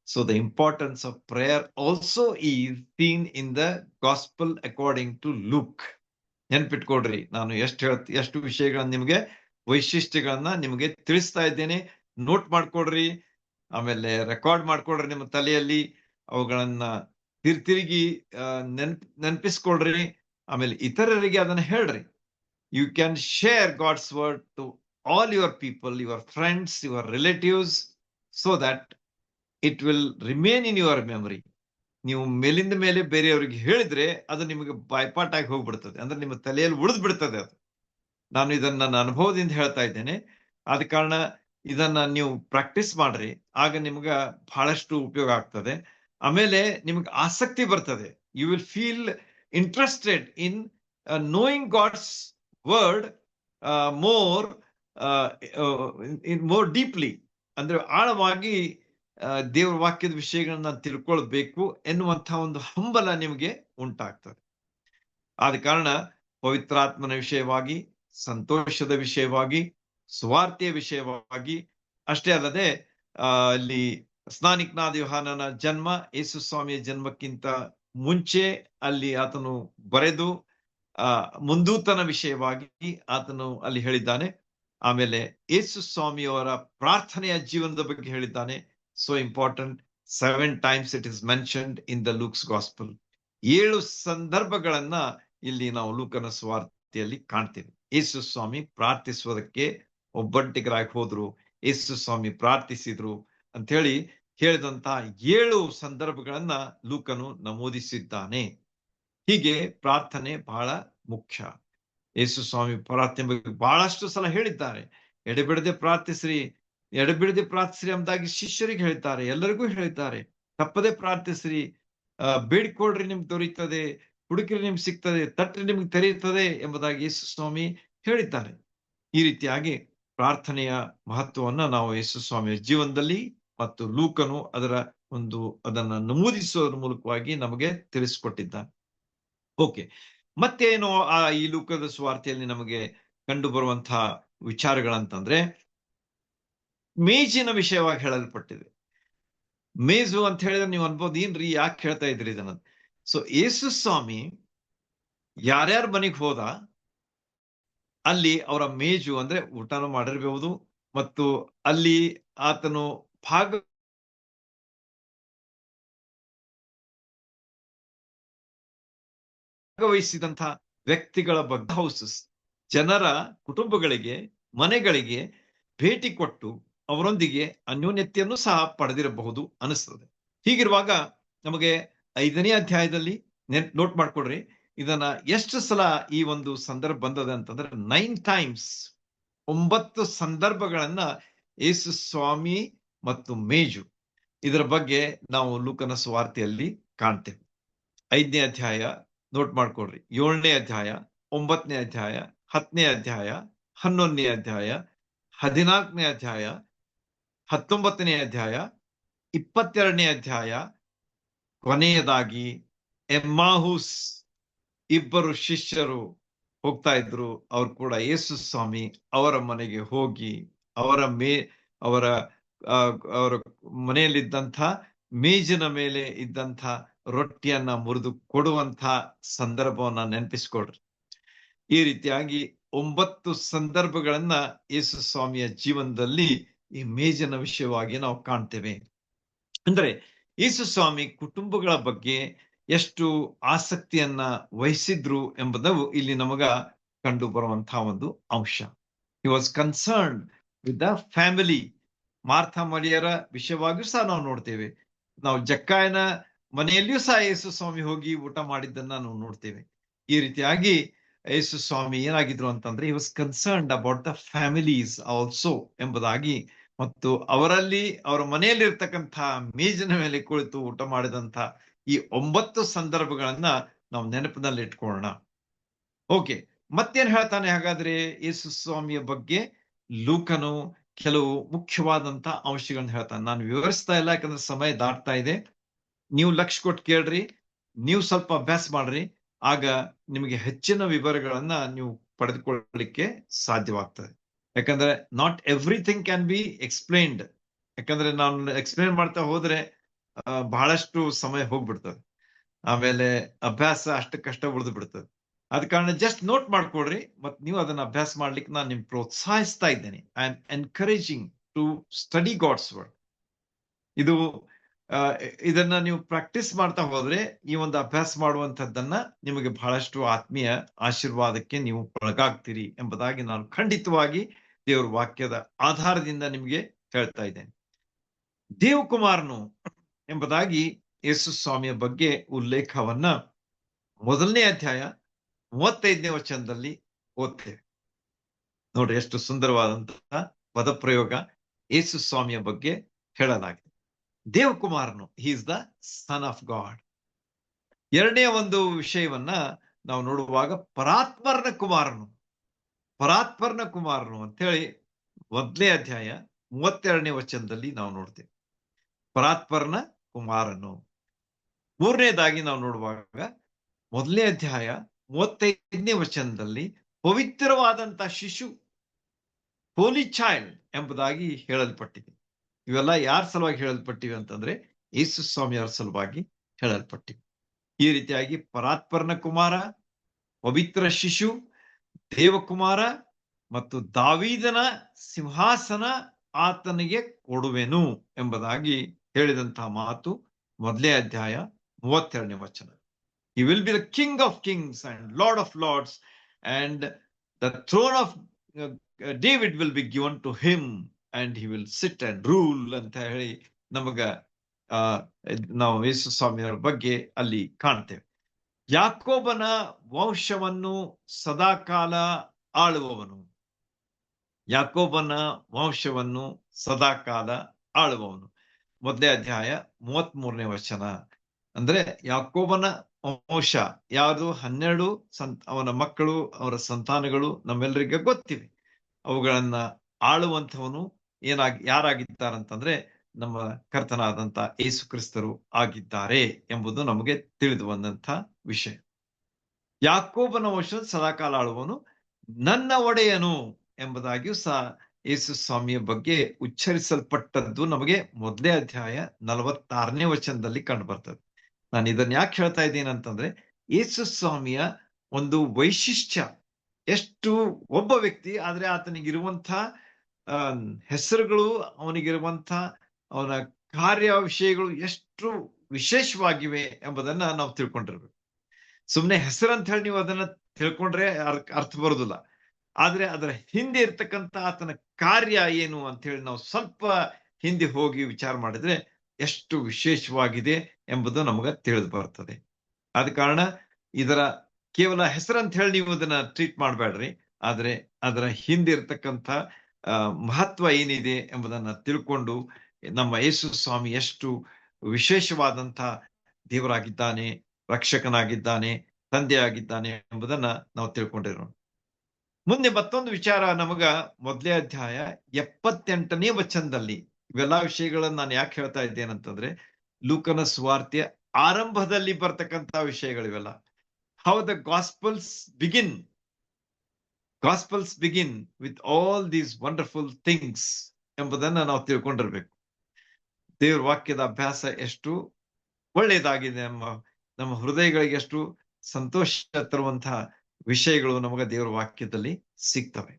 So the importance of prayer also is seen in the gospel according to Luke. ನೆನ್ಪಿಟ್ಕೊಡ್ರಿ, ನಾನು ಎಷ್ಟು ವಿಷಯಗಳನ್ನ ನಿಮಗೆ ವೈಶಿಷ್ಟ್ಯಗಳನ್ನ ನಿಮಗೆ ತಿಳಿಸ್ತಾ ಇದ್ದೇನೆ. ನೋಟ್ ಮಾಡ್ಕೊಡ್ರಿ, ಆಮೇಲೆ ರೆಕಾರ್ಡ್ ಮಾಡ್ಕೊಡ್ರಿ ನಿಮ್ಮ ತಲೆಯಲ್ಲಿ. ಅವುಗಳನ್ನ ತಿರುಗಿ ನೆನಪಿಸ್ಕೊಳ್ರಿ. ಆಮೇಲೆ ಇತರರಿಗೆ ಅದನ್ನ ಹೇಳ್ರಿ. You can share God's word to all your people, your friends, your relatives, so that it will remain in your memory. ನೀವು ಮೇಲಿಂದ ಮೇಲೆ ಬೇರೆಯವರಿಗೆ ಹೇಳಿದ್ರೆ ಅದು ನಿಮಗೆ ಬಾಯ್ಪಾಟ್ ಆಗಿ ಹೋಗ್ಬಿಡ್ತದೆ, ಅಂದ್ರೆ ನಿಮ್ಮ ತಲೆಯಲ್ಲಿ ಉಳಿದು ಬಿಡ್ತದೆ ಅದು. ನಾನು ಇದನ್ನ ನನ್ನ ಅನುಭವದಿಂದ ಹೇಳ್ತಾ ಇದ್ದೇನೆ. ಆದ ಕಾರಣ ಇದನ್ನ ನೀವು ಪ್ರಾಕ್ಟೀಸ್ ಮಾಡ್ರಿ, ಆಗ ನಿಮ್ಗ ಬಹಳಷ್ಟು ಉಪಯೋಗ ಆಗ್ತದೆ. ಆಮೇಲೆ ನಿಮ್ಗೆ ಆಸಕ್ತಿ ಬರ್ತದೆ. You will feel interested in knowing God's word more deeply, ಅಂದ್ರೆ ಆಳವಾಗಿ ದೇವರ ವಾಕ್ಯದ ವಿಷಯಗಳನ್ನ ತಿಳ್ಕೊಳ್ಬೇಕು ಎನ್ನುವಂತಹ ಒಂದು ಹಂಬಲ ನಿಮಗೆ ಉಂಟಾಗ್ತದೆ. ಆದ ಕಾರಣ ಪವಿತ್ರಾತ್ಮನ ವಿಷಯವಾಗಿ, ಸಂತೋಷದ ವಿಷಯವಾಗಿ, ಸ್ವಾರ್ಥೆಯ ವಿಷಯವಾಗಿ, ಅಷ್ಟೇ ಅಲ್ಲದೆ ಅಲ್ಲಿ ಸ್ನಾನಿಕನಾದ ಯೋಹಾನನ ಜನ್ಮ, ಯೇಸು ಸ್ವಾಮಿಯ ಜನ್ಮಕ್ಕಿಂತ ಮುಂಚೆ ಅಲ್ಲಿ ಆತನು ಬರೆದು ಮುಂದೂತನ ವಿಷಯವಾಗಿ ಆತನು ಅಲ್ಲಿ ಹೇಳಿದ್ದಾನೆ. ಆಮೇಲೆ ಯೇಸು ಸ್ವಾಮಿಯವರ ಪ್ರಾರ್ಥನೆಯ ಜೀವನದ ಬಗ್ಗೆ ಹೇಳಿದ್ದಾನೆ. So important, 7 times it is mentioned in the Luke's gospel. 7 ಸಂದರ್ಭಗಳನ್ನ ಇಲ್ಲಿ ನಾವು ಲೂಕನ ಸುವಾರ್ತೆಯಲ್ಲಿ ಕಾಣ್ತೇವೆ. ಯೇಸು ಸ್ವಾಮಿ ಪ್ರಾರ್ಥಿಸುವುದಕ್ಕೆ ಒಬ್ಬಂಟಿಗರಾಗಿ ಹೋದ್ರು, ಯೇಸು ಸ್ವಾಮಿ ಪ್ರಾರ್ಥಿಸಿದ್ರು ಅಂತ ಹೇಳಿ ಹೇಳಿದಂತಹ 7 ಸಂದರ್ಭಗಳನ್ನ ಲೂಕನು ನಮೂದಿಸಿದ್ದಾನೆ. ಹೀಗೆ ಪ್ರಾರ್ಥನೆ ಬಹಳ ಮುಖ್ಯ. ಯೇಸು ಸ್ವಾಮಿ ಪ್ರಾರ್ಥನೆ ಬಗ್ಗೆ ಬಹಳಷ್ಟು ಸಲ ಹೇಳಿದ್ದಾರೆ. ಎಡೆಬಿಡದೆ ಪ್ರಾರ್ಥಿಸ್ರಿ, ಎಡೆಬಿಡದೆ ಪ್ರಾರ್ಥಿಸ್ರಿ ಎಂಬುದಾಗಿ ಶಿಷ್ಯರಿಗೆ ಹೇಳ್ತಾರೆ, ಎಲ್ಲರಿಗೂ ಹೇಳ್ತಾರೆ. ತಪ್ಪದೆ ಪ್ರಾರ್ಥಿಸ್ರಿ, ಬೇಡಿಕೊಳ್ರಿ ನಿಮ್ಗೆ ದೊರೆಯುತ್ತದೆ, ಹುಡುಕಿರಿ ನಿಮ್ಗೆ ಸಿಗ್ತದೆ, ತಟ್ರಿ ನಿಮ್ಗೆ ತೆರೆಯುತ್ತದೆ ಎಂಬುದಾಗಿ ಯೇಸು ಸ್ವಾಮಿ ಹೇಳಿದ್ದಾರೆ. ಈ ರೀತಿಯಾಗಿ ಪ್ರಾರ್ಥನೆಯ ಮಹತ್ವವನ್ನ ನಾವು ಯೇಸು ಸ್ವಾಮಿಯ ಜೀವನದಲ್ಲಿ ಮತ್ತು ಲೂಕನು ಅದನ್ನ ನಮೂದಿಸುವುದರ ಮೂಲಕವಾಗಿ ನಮಗೆ ತಿಳಿಸಿಕೊಟ್ಟಿದ್ದಾನೆ. ಓಕೆ, ಮತ್ತೇನು ಈ ಲೂಕದ ಸುವಾರ್ತೆಯಲ್ಲಿ ನಮಗೆ ಕಂಡು ಬರುವಂತಹ ವಿಚಾರಗಳಂತಂದ್ರೆ, ಮೇಜಿನ ವಿಷಯವಾಗಿ ಹೇಳಲ್ಪಟ್ಟಿದೆ. ಮೇಜು ಅಂತ ಹೇಳಿದ್ರೆ ನೀವು ಅನ್ಬೋದು, ಏನ್ರಿ ಯಾಕೆ ಹೇಳ್ತಾ ಇದ್ರಿ ಇದನ್ನ? ಸೊ ಯೇಸು ಸ್ವಾಮಿ ಯಾರ್ಯಾರ ಮನೆಗೆ ಹೋದ ಅಲ್ಲಿ ಅವರ ಮೇಜು ಅಂದ್ರೆ ಊಟನೂ ಮಾಡಿರಬಹುದು, ಮತ್ತು ಅಲ್ಲಿ ಆತನು ಭಾಗವಹಿಸಿದಂತಹ ವ್ಯಕ್ತಿಗಳ ಬಗ್ಗೆ, ಹೌಸಸ್, ಜನರ ಕುಟುಂಬಗಳಿಗೆ, ಮನೆಗಳಿಗೆ ಭೇಟಿ ಕೊಟ್ಟು ಅವರೊಂದಿಗೆ ಅನ್ಯೋನ್ಯತೆಯನ್ನು ಸಹ ಪಡೆದಿರಬಹುದು ಅನಿಸ್ತದೆ. ಹೀಗಿರುವಾಗ ನಮಗೆ 5ನೇ ಅಧ್ಯಾಯದಲ್ಲಿ ನೋಟ್ ಮಾಡ್ಕೊಡ್ರಿ, ಇದನ್ನ ಎಷ್ಟು ಸಲ ಈ ಒಂದು ಸಂದರ್ಭ ಬಂದದ ಅಂತಂದ್ರೆ 9 times, 9 ಸಂದರ್ಭಗಳನ್ನ ಯೇಸು ಸ್ವಾಮಿ ಮತ್ತು ಮೇಜು ಇದರ ಬಗ್ಗೆ ನಾವು ಲೂಕನ ಸುವಾರ್ತೆಯಲ್ಲಿ ಕಾಣ್ತೇವೆ. 5ನೇ ಅಧ್ಯಾಯ ನೋಟ್ ಮಾಡ್ಕೊಡ್ರಿ, 7ನೇ ಅಧ್ಯಾಯ, 9ನೇ ಅಧ್ಯಾಯ, 10ನೇ ಅಧ್ಯಾಯ, 11ನೇ ಅಧ್ಯಾಯ, 14ನೇ ಅಧ್ಯಾಯ, 19ನೇ ಅಧ್ಯಾಯ, 22ನೇ ಅಧ್ಯಾಯ, ಕೊನೆಯದಾಗಿ ಎಮ್ಮಾಹುಸ್, ಇಬ್ಬರು ಶಿಷ್ಯರು ಹೋಗ್ತಾ ಇದ್ರು, ಅವ್ರು ಕೂಡ ಯೇಸು ಸ್ವಾಮಿ ಅವರ ಮನೆಗೆ ಹೋಗಿ ಅವರ ಮನೆಯಲ್ಲಿದ್ದಂಥ ಮೇಜಿನ ಮೇಲೆ ಇದ್ದಂಥ ರೊಟ್ಟಿಯನ್ನ ಮುರಿದು ಕೊಡುವಂಥ ಸಂದರ್ಭವನ್ನ ನೆನಪಿಸ್ಕೊಡ್ರಿ. ಈ ರೀತಿಯಾಗಿ 9 ಸಂದರ್ಭಗಳನ್ನ ಯೇಸು ಸ್ವಾಮಿಯ ಜೀವನದಲ್ಲಿ ಈ ಮೇಜಿನ ವಿಷಯವಾಗಿ ನಾವು ಕಾಣ್ತೇವೆ. ಅಂದ್ರೆ ಯೇಸು ಸ್ವಾಮಿ ಕುಟುಂಬಗಳ ಬಗ್ಗೆ ಎಷ್ಟು ಆಸಕ್ತಿಯನ್ನ ವಹಿಸಿದ್ರು ಎಂಬುದು ಇಲ್ಲಿ ನಮಗ ಕಂಡು ಬರುವಂತಹ ಒಂದು ಅಂಶ. He was concerned with the family. Martha ಮರಿಯರ ವಿಷಯವಾಗಿಯೂ ಸಹ ನಾವು ನೋಡ್ತೇವೆ. ನಾವು ಜಕ್ಕಾಯನ ಮನೆಯಲ್ಲಿಯೂ ಸಹ ಯೇಸು ಸ್ವಾಮಿ ಹೋಗಿ ಊಟ ಮಾಡಿದ್ದನ್ನ ನಾವು ನೋಡ್ತೇವೆ. ಈ ರೀತಿಯಾಗಿ ಯೇಸು ಸ್ವಾಮಿ ಏನಾಗಿದ್ರು ಅಂತಂದ್ರೆ, he was concerned about the families also ಎಂಬುದಾಗಿ, ಮತ್ತು ಅವರಲ್ಲಿ ಅವರ ಮನೆಯಲ್ಲಿರ್ತಕ್ಕಂಥ ಮೇಜಿನ ಮೇಲೆ ಕುಳಿತು ಊಟ ಮಾಡಿದಂಥ ಈ 9 ಸಂದರ್ಭಗಳನ್ನ ನಾವು ನೆನಪಿನಲ್ಲಿ ಇಟ್ಕೊಳ್ಳೋಣ. ಓಕೆ, ಮತ್ತೇನ್ ಹೇಳ್ತಾನೆ ಹಾಗಾದ್ರೆ ಯೇಸು ಸ್ವಾಮಿಯ ಬಗ್ಗೆ ಲೂಕನು? ಕೆಲವು ಮುಖ್ಯವಾದಂತ ಅಂಶಗಳನ್ನ ಹೇಳ್ತಾನೆ. ನಾನು ವಿವರಿಸ್ತಾ ಇಲ್ಲ, ಯಾಕಂದ್ರೆ ಸಮಯ ದಾಟ್ತಾ ಇದೆ. ನೀವು ಲಕ್ಷ್ಯ ಕೊಟ್ಟು ಕೇಳ್ರಿ, ನೀವು ಸ್ವಲ್ಪ ಅಭ್ಯಾಸ ಮಾಡ್ರಿ, ಆಗ ನಿಮಗೆ ಹೆಚ್ಚಿನ ವಿವರಗಳನ್ನ ನೀವು ಪಡೆದುಕೊಳ್ಳಲಿಕ್ಕೆ ಸಾಧ್ಯವಾಗ್ತದೆ. ಯಾಕಂದ್ರೆ not everything can be explained. ಯಾಕಂದ್ರೆ ನಾನು ಎಕ್ಸ್ಪ್ಲೈನ್ ಮಾಡ್ತಾ ಹೋದ್ರೆ ಬಹಳಷ್ಟು ಸಮಯ ಹೋಗ್ಬಿಡ್ತದೆ, ಆಮೇಲೆ ಅಭ್ಯಾಸ ಅಷ್ಟಕ್ಕಷ್ಟ ಉಳಿದು ಬಿಡ್ತದೆ. ಅದ ಕಾರಣ ಜಸ್ಟ್ ನೋಟ್ ಮಾಡ್ಕೊಡ್ರಿ, ಮತ್ ನೀವು ಅದನ್ನ ಅಭ್ಯಾಸ ಮಾಡ್ಲಿಕ್ಕೆ ನಾನು ನಿಮ್ ಪ್ರೋತ್ಸಾಹಿಸ್ತಾ ಇದ್ದೇನೆ. I am encouraging to study God's word. ಇದು ಇದನ್ನ ನೀವು ಪ್ರಾಕ್ಟೀಸ್ ಮಾಡ್ತಾ ಹೋದ್ರೆ ಈ ಒಂದು ಅಭ್ಯಾಸ ಮಾಡುವಂತದ್ದನ್ನ ನಿಮಗೆ ಬಹಳಷ್ಟು ಆತ್ಮೀಯ ಆಶೀರ್ವಾದಕ್ಕೆ ನೀವು ಒಳಗಾಗ್ತೀರಿ ಎಂಬುದಾಗಿ ನಾನು ಖಂಡಿತವಾಗಿ ದೇವರ ವಾಕ್ಯದ ಆಧಾರದಿಂದ ನಿಮಗೆ ಹೇಳ್ತಾ ಇದ್ದೇನೆ. ದೇವಕುಮಾರನು ಎಂಬುದಾಗಿ ಯೇಸು ಸ್ವಾಮಿಯ ಬಗ್ಗೆ ಉಲ್ಲೇಖವನ್ನ 1ನೇ ಅಧ್ಯಾಯ 35ನೇ ವಚನದಲ್ಲಿ ಓದ್ತೇವೆ. ನೋಡ್ರಿ, ಎಷ್ಟು ಸುಂದರವಾದಂತಹ ಪದಪ್ರಯೋಗ ಯೇಸು ಸ್ವಾಮಿಯ ಬಗ್ಗೆ ಹೇಳಲಾಗಿದೆ. ದೇವಕುಮಾರನು, he is the son of God. ಎರಡನೇ ಒಂದು ವಿಷಯವನ್ನ ನಾವು ನೋಡುವಾಗ ಪರಾತ್ಪರನ ಕುಮಾರನು ಅಂತ ಹೇಳಿ 1ನೇ ಅಧ್ಯಾಯ 32ನೇ ವಚನದಲ್ಲಿ ನಾವು ನೋಡ್ತೇವೆ. ಪರಾತ್ಪರನ ಕುಮಾರನು. ಮೂರನೇದಾಗಿ ನಾವು ನೋಡುವಾಗ 1ನೇ ಅಧ್ಯಾಯ 35ನೇ ವಚನದಲ್ಲಿ ಪವಿತ್ರವಾದಂತ ಶಿಶು, ಹೋಲಿ ಚೈಲ್ಡ್ ಎಂಬುದಾಗಿ ಹೇಳಲ್ಪಟ್ಟಿದೆ. ಇವೆಲ್ಲ ಯಾರ ಸಲುವಾಗಿ ಹೇಳಲ್ಪಟ್ಟಿವೆ ಅಂತಂದ್ರೆ ಯೇಸು ಸ್ವಾಮಿಯವರ ಸಲುವಾಗಿ ಹೇಳಲ್ಪಟ್ಟಿವೆ. ಈ ರೀತಿಯಾಗಿ ಪರಾತ್ಪರನ ಕುಮಾರ, ಪವಿತ್ರ ಶಿಶು, ದೇವಕುಮಾರ ಮತ್ತು ದಾವೀದನ ಸಿಂಹಾಸನ ಆತನಿಗೆ ಕೊಡುವೆನು ಎಂಬುದಾಗಿ ಹೇಳಿದಂತಹ ಮಾತು 1ನೇ ಅಧ್ಯಾಯ 32ನೇ ವಚನ. He will be the King of kings and Lord of lords, and the throne of David will be given to him, and he will sit and rule ಅಂತ ಹೇಳಿ ನಮಗ ನಾವು ಯೇಸು ಸ್ವಾಮಿಯವರ ಬಗ್ಗೆ ಅಲ್ಲಿ ಕಾಣ್ತೇವೆ. ಯಾಕೋಬನ ವಂಶವನ್ನು ಸದಾಕಾಲ ಆಳುವವನು. ಯಾಕೋಬನ ವಂಶವನ್ನು ಸದಾಕಾಲ ಆಳುವವನು. 1ನೇ ಅಧ್ಯಾಯ 33ನೇ ವಚನ. ಅಂದ್ರೆ ಯಾಕೋಬನ ವಂಶ ಯಾವುದು? 12 ಅವನ ಮಕ್ಕಳು, ಅವರ ಸಂತಾನಗಳು ನಮ್ಮೆಲ್ಲರಿಗೆ ಗೊತ್ತಿವೆ. ಅವುಗಳನ್ನ ಆಳುವಂಥವನು ಯಾರಾಗಿದ್ದಾರಂತಂದ್ರೆ ನಮ್ಮ ಕರ್ತನಾದಂತ ಯೇಸು ಕ್ರಿಸ್ತರು ಆಗಿದ್ದಾರೆ ಎಂಬುದು ನಮಗೆ ತಿಳಿದು ಬಂದಂತ ವಿಷಯ. ಯಾಕೋಬನ ವಂಶ ಸದಾಕಾಲ ಆಳುವನು, ನನ್ನ ಒಡೆಯನು ಎಂಬುದಾಗಿಯೂ ಸಹ ಯೇಸು ಸ್ವಾಮಿಯ ಬಗ್ಗೆ ಉಚ್ಚರಿಸಲ್ಪಟ್ಟದ್ದು ನಮಗೆ 1ನೇ ಅಧ್ಯಾಯ 46ನೇ ವಚನದಲ್ಲಿ ಕಂಡು ಬರ್ತದೆ. ನಾನು ಇದನ್ನ ಯಾಕೆ ಹೇಳ್ತಾ ಇದ್ದೀನಿ ಅಂತಂದ್ರೆ ಯೇಸು ಸ್ವಾಮಿಯ ಒಂದು ವೈಶಿಷ್ಟ್ಯ, ಎಷ್ಟು ಒಬ್ಬ ವ್ಯಕ್ತಿ ಆದ್ರೆ ಆತನಿಗಿರುವಂತ ಹೆಸರುಗಳು, ಅವನಿಗಿರುವಂತ ಅವನ ಕಾರ್ಯ ವಿಷಯಗಳು ಎಷ್ಟು ವಿಶೇಷವಾಗಿವೆ ಎಂಬುದನ್ನ ನಾವು ತಿಳ್ಕೊಂಡಿರ್ಬೇಕು. ಸುಮ್ನೆ ಹೆಸರಂತ ಹೇಳಿ ನೀವು ಅದನ್ನ ತಿಳ್ಕೊಂಡ್ರೆ ಅರ್ಥ ಬರುದಿಲ್ಲ. ಆದ್ರೆ ಅದರ ಹಿಂದೆ ಇರ್ತಕ್ಕಂಥ ಆತನ ಕಾರ್ಯ ಏನು ಅಂತ ಹೇಳಿ ನಾವು ಸ್ವಲ್ಪ ಹಿಂದೆ ಹೋಗಿ ವಿಚಾರ ಮಾಡಿದ್ರೆ ಎಷ್ಟು ವಿಶೇಷವಾಗಿದೆ ಎಂಬುದು ನಮಗ ತಿಳಿದು ಬರ್ತದೆ. ಆದ ಕಾರಣ ಇದರ ಕೇವಲ ಹೆಸರಂತ ಹೇಳಿ ನೀವು ಅದನ್ನ ಟ್ರೀಟ್ ಮಾಡಬೇಡ್ರಿ, ಆದ್ರೆ ಅದರ ಹಿಂದೆ ಇರ್ತಕ್ಕಂಥ ಮಹತ್ವ ಏನಿದೆ ಎಂಬುದನ್ನ ತಿಳ್ಕೊಂಡು ನಮ್ಮ ಯೇಸು ಸ್ವಾಮಿ ಎಷ್ಟು ವಿಶೇಷವಾದಂತ ದೇವರಾಗಿದ್ದಾನೆ, ರಕ್ಷಕನಾಗಿದ್ದಾನೆ, ತಂದೆಯಾಗಿದ್ದಾನೆ ಎಂಬುದನ್ನ ನಾವು ತಿಳ್ಕೊಂಡಿರೋಣ. ಮುಂದೆ ಮತ್ತೊಂದು ವಿಚಾರ ನಮಗ 1ನೇ ಅಧ್ಯಾಯ 78ನೇ ವಚನದಲ್ಲಿ, ಇವೆಲ್ಲಾ ವಿಷಯಗಳನ್ನ ನಾನು ಯಾಕೆ ಹೇಳ್ತಾ ಇದ್ದೇನಂತಂದ್ರೆ ಲೂಕನ ಸುವಾರ್ತೆಯ ಆರಂಭದಲ್ಲಿ ಬರ್ತಕ್ಕಂಥ ವಿಷಯಗಳಿವೆಲ್ಲ. How the gospels begin with all these wonderful things ಎಂಬುದನ್ನ ನಾವು ತಿಳ್ಕೊಂಡಿರ್ಬೇಕು. ದೇವ್ರ ವಾಕ್ಯದ ಅಭ್ಯಾಸ ಎಷ್ಟು ಒಳ್ಳೆಯದಾಗಿದೆ, ನಮ್ಮ ಹೃದಯಗಳಿಗೆ ಎಷ್ಟು ಸಂತೋಷ ತರುವಂತಹ ವಿಷಯಗಳು ನಮಗ ದೇವರ ವಾಕ್ಯದಲ್ಲಿ ಸಿಗ್ತವೆ.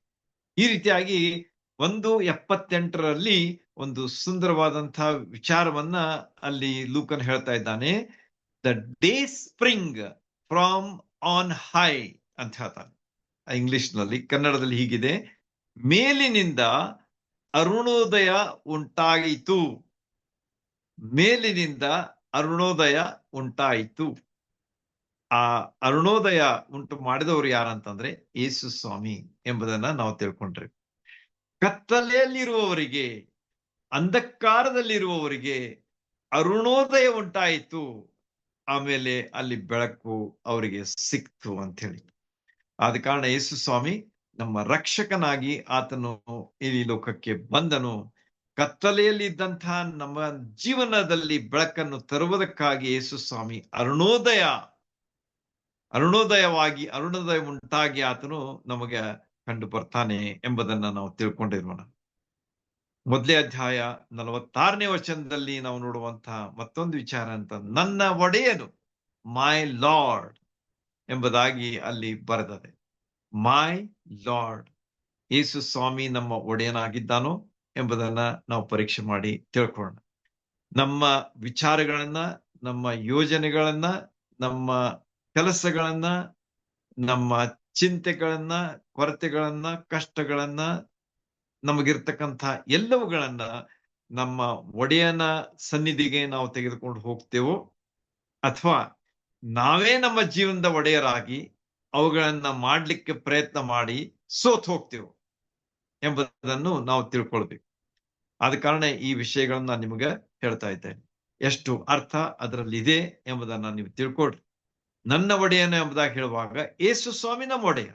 ಈ ರೀತಿಯಾಗಿ 1:78ರಲ್ಲಿ ಒಂದು ಸುಂದರವಾದಂತಹ ವಿಚಾರವನ್ನ ಅಲ್ಲಿ ಲೂಕನ್ ಹೇಳ್ತಾ ಇದ್ದಾನೆ. The day spring from on high ಅಂತ ಹೇಳ್ತಾನೆ ಇಂಗ್ಲಿಷ್ ನಲ್ಲಿ. ಕನ್ನಡದಲ್ಲಿ ಹೀಗಿದೆ, ಮೇಲಿನಿಂದ ಅರುಣೋದಯ ಉಂಟಾಯಿತು. ಮೇಲಿನಿಂದ ಅರುಣೋದಯ ಉಂಟಾಯಿತು. ಆ ಅರುಣೋದಯ ಉಂಟು ಮಾಡಿದವರು ಯಾರಂತಂದ್ರೆ ಯೇಸು ಸ್ವಾಮಿ ಎಂಬುದನ್ನ ನಾವು ತಿಳ್ಕೊಂಡ್ರಿ. ಕತ್ತಲೆಯಲ್ಲಿರುವವರಿಗೆ, ಅಂಧಕಾರದಲ್ಲಿರುವವರಿಗೆ ಅರುಣೋದಯ ಉಂಟಾಯಿತು, ಆಮೇಲೆ ಅಲ್ಲಿ ಬೆಳಕು ಅವರಿಗೆ ಸಿಕ್ತು ಅಂತ ಹೇಳಿ. ಆದ ಕಾರಣ ಯೇಸು ಸ್ವಾಮಿ ನಮ್ಮ ರಕ್ಷಕನಾಗಿ ಆತನು ಈ ಲೋಕಕ್ಕೆ ಬಂದನು. ಕತ್ತಲೆಯಲ್ಲಿ ಇದ್ದಂತಹ ನಮ್ಮ ಜೀವನದಲ್ಲಿ ಬೆಳಕನ್ನು ತರುವುದಕ್ಕಾಗಿ ಯೇಸು ಸ್ವಾಮಿ ಅರುಣೋದಯ ಅರುಣೋದಯ ಉಂಟಾಗಿ ಆತನು ನಮಗೆ ಕಂಡು ಬರ್ತಾನೆ ಎಂಬುದನ್ನ ನಾವು ತಿಳ್ಕೊಂಡಿರೋಣ. ಮೊದಲೇ ಅಧ್ಯಾಯ 46ನೇ ವಚನದಲ್ಲಿ ನಾವು ನೋಡುವಂತಹ ಮತ್ತೊಂದು ವಿಚಾರ ಅಂತ, ನನ್ನ ಒಡೆಯನು, ಮೈ ಲಾರ್ಡ್ ಎಂಬುದಾಗಿ ಅಲ್ಲಿ ಬರೆದದೆ. ಮೈ ಲಾರ್ಡ್, ಯೇಸು ಸ್ವಾಮಿ ನಮ್ಮ ಒಡೆಯನಾಗಿದ್ದಾನೋ ಎಂಬುದನ್ನ ನಾವು ಪರೀಕ್ಷೆ ಮಾಡಿ ತಿಳ್ಕೊಳ್ಳೋಣ. ನಮ್ಮ ವಿಚಾರಗಳನ್ನ, ನಮ್ಮ ಯೋಜನೆಗಳನ್ನ, ನಮ್ಮ ಕೆಲಸಗಳನ್ನ, ನಮ್ಮ ಚಿಂತೆಗಳನ್ನ, ಕೊರತೆಗಳನ್ನ, ಕಷ್ಟಗಳನ್ನ, ನಮಗಿರ್ತಕ್ಕಂಥ ಎಲ್ಲವುಗಳನ್ನ ನಮ್ಮ ಒಡೆಯನ ಸನ್ನಿಧಿಗೆ ನಾವು ತೆಗೆದುಕೊಂಡು ಹೋಗ್ತೇವೋ, ಅಥವಾ ನಾವೇ ನಮ್ಮ ಜೀವನದ ಒಡೆಯರಾಗಿ ಅವುಗಳನ್ನ ಮಾಡ್ಲಿಕ್ಕೆ ಪ್ರಯತ್ನ ಮಾಡಿ ಸೋತ್ ಹೋಗ್ತೇವೋ ಎಂಬುದನ್ನು ನಾವು ತಿಳ್ಕೊಳ್ಬೇಕು. ಆದ ಕಾರಣ ಈ ವಿಷಯಗಳನ್ನ ನಿಮಗೆ ಹೇಳ್ತಾ ಇದ್ದೇನೆ. ಎಷ್ಟು ಅರ್ಥ ಅದರಲ್ಲಿ ಇದೆ ಎಂಬುದನ್ನ ನೀವು ತಿಳ್ಕೊಳ್ರಿ. ನನ್ನ ಒಡೆಯನ ಎಂಬುದಾಗಿ ಹೇಳುವಾಗ ಯೇಸು ಸ್ವಾಮಿ ನಮ್ಮ ಒಡೆಯ.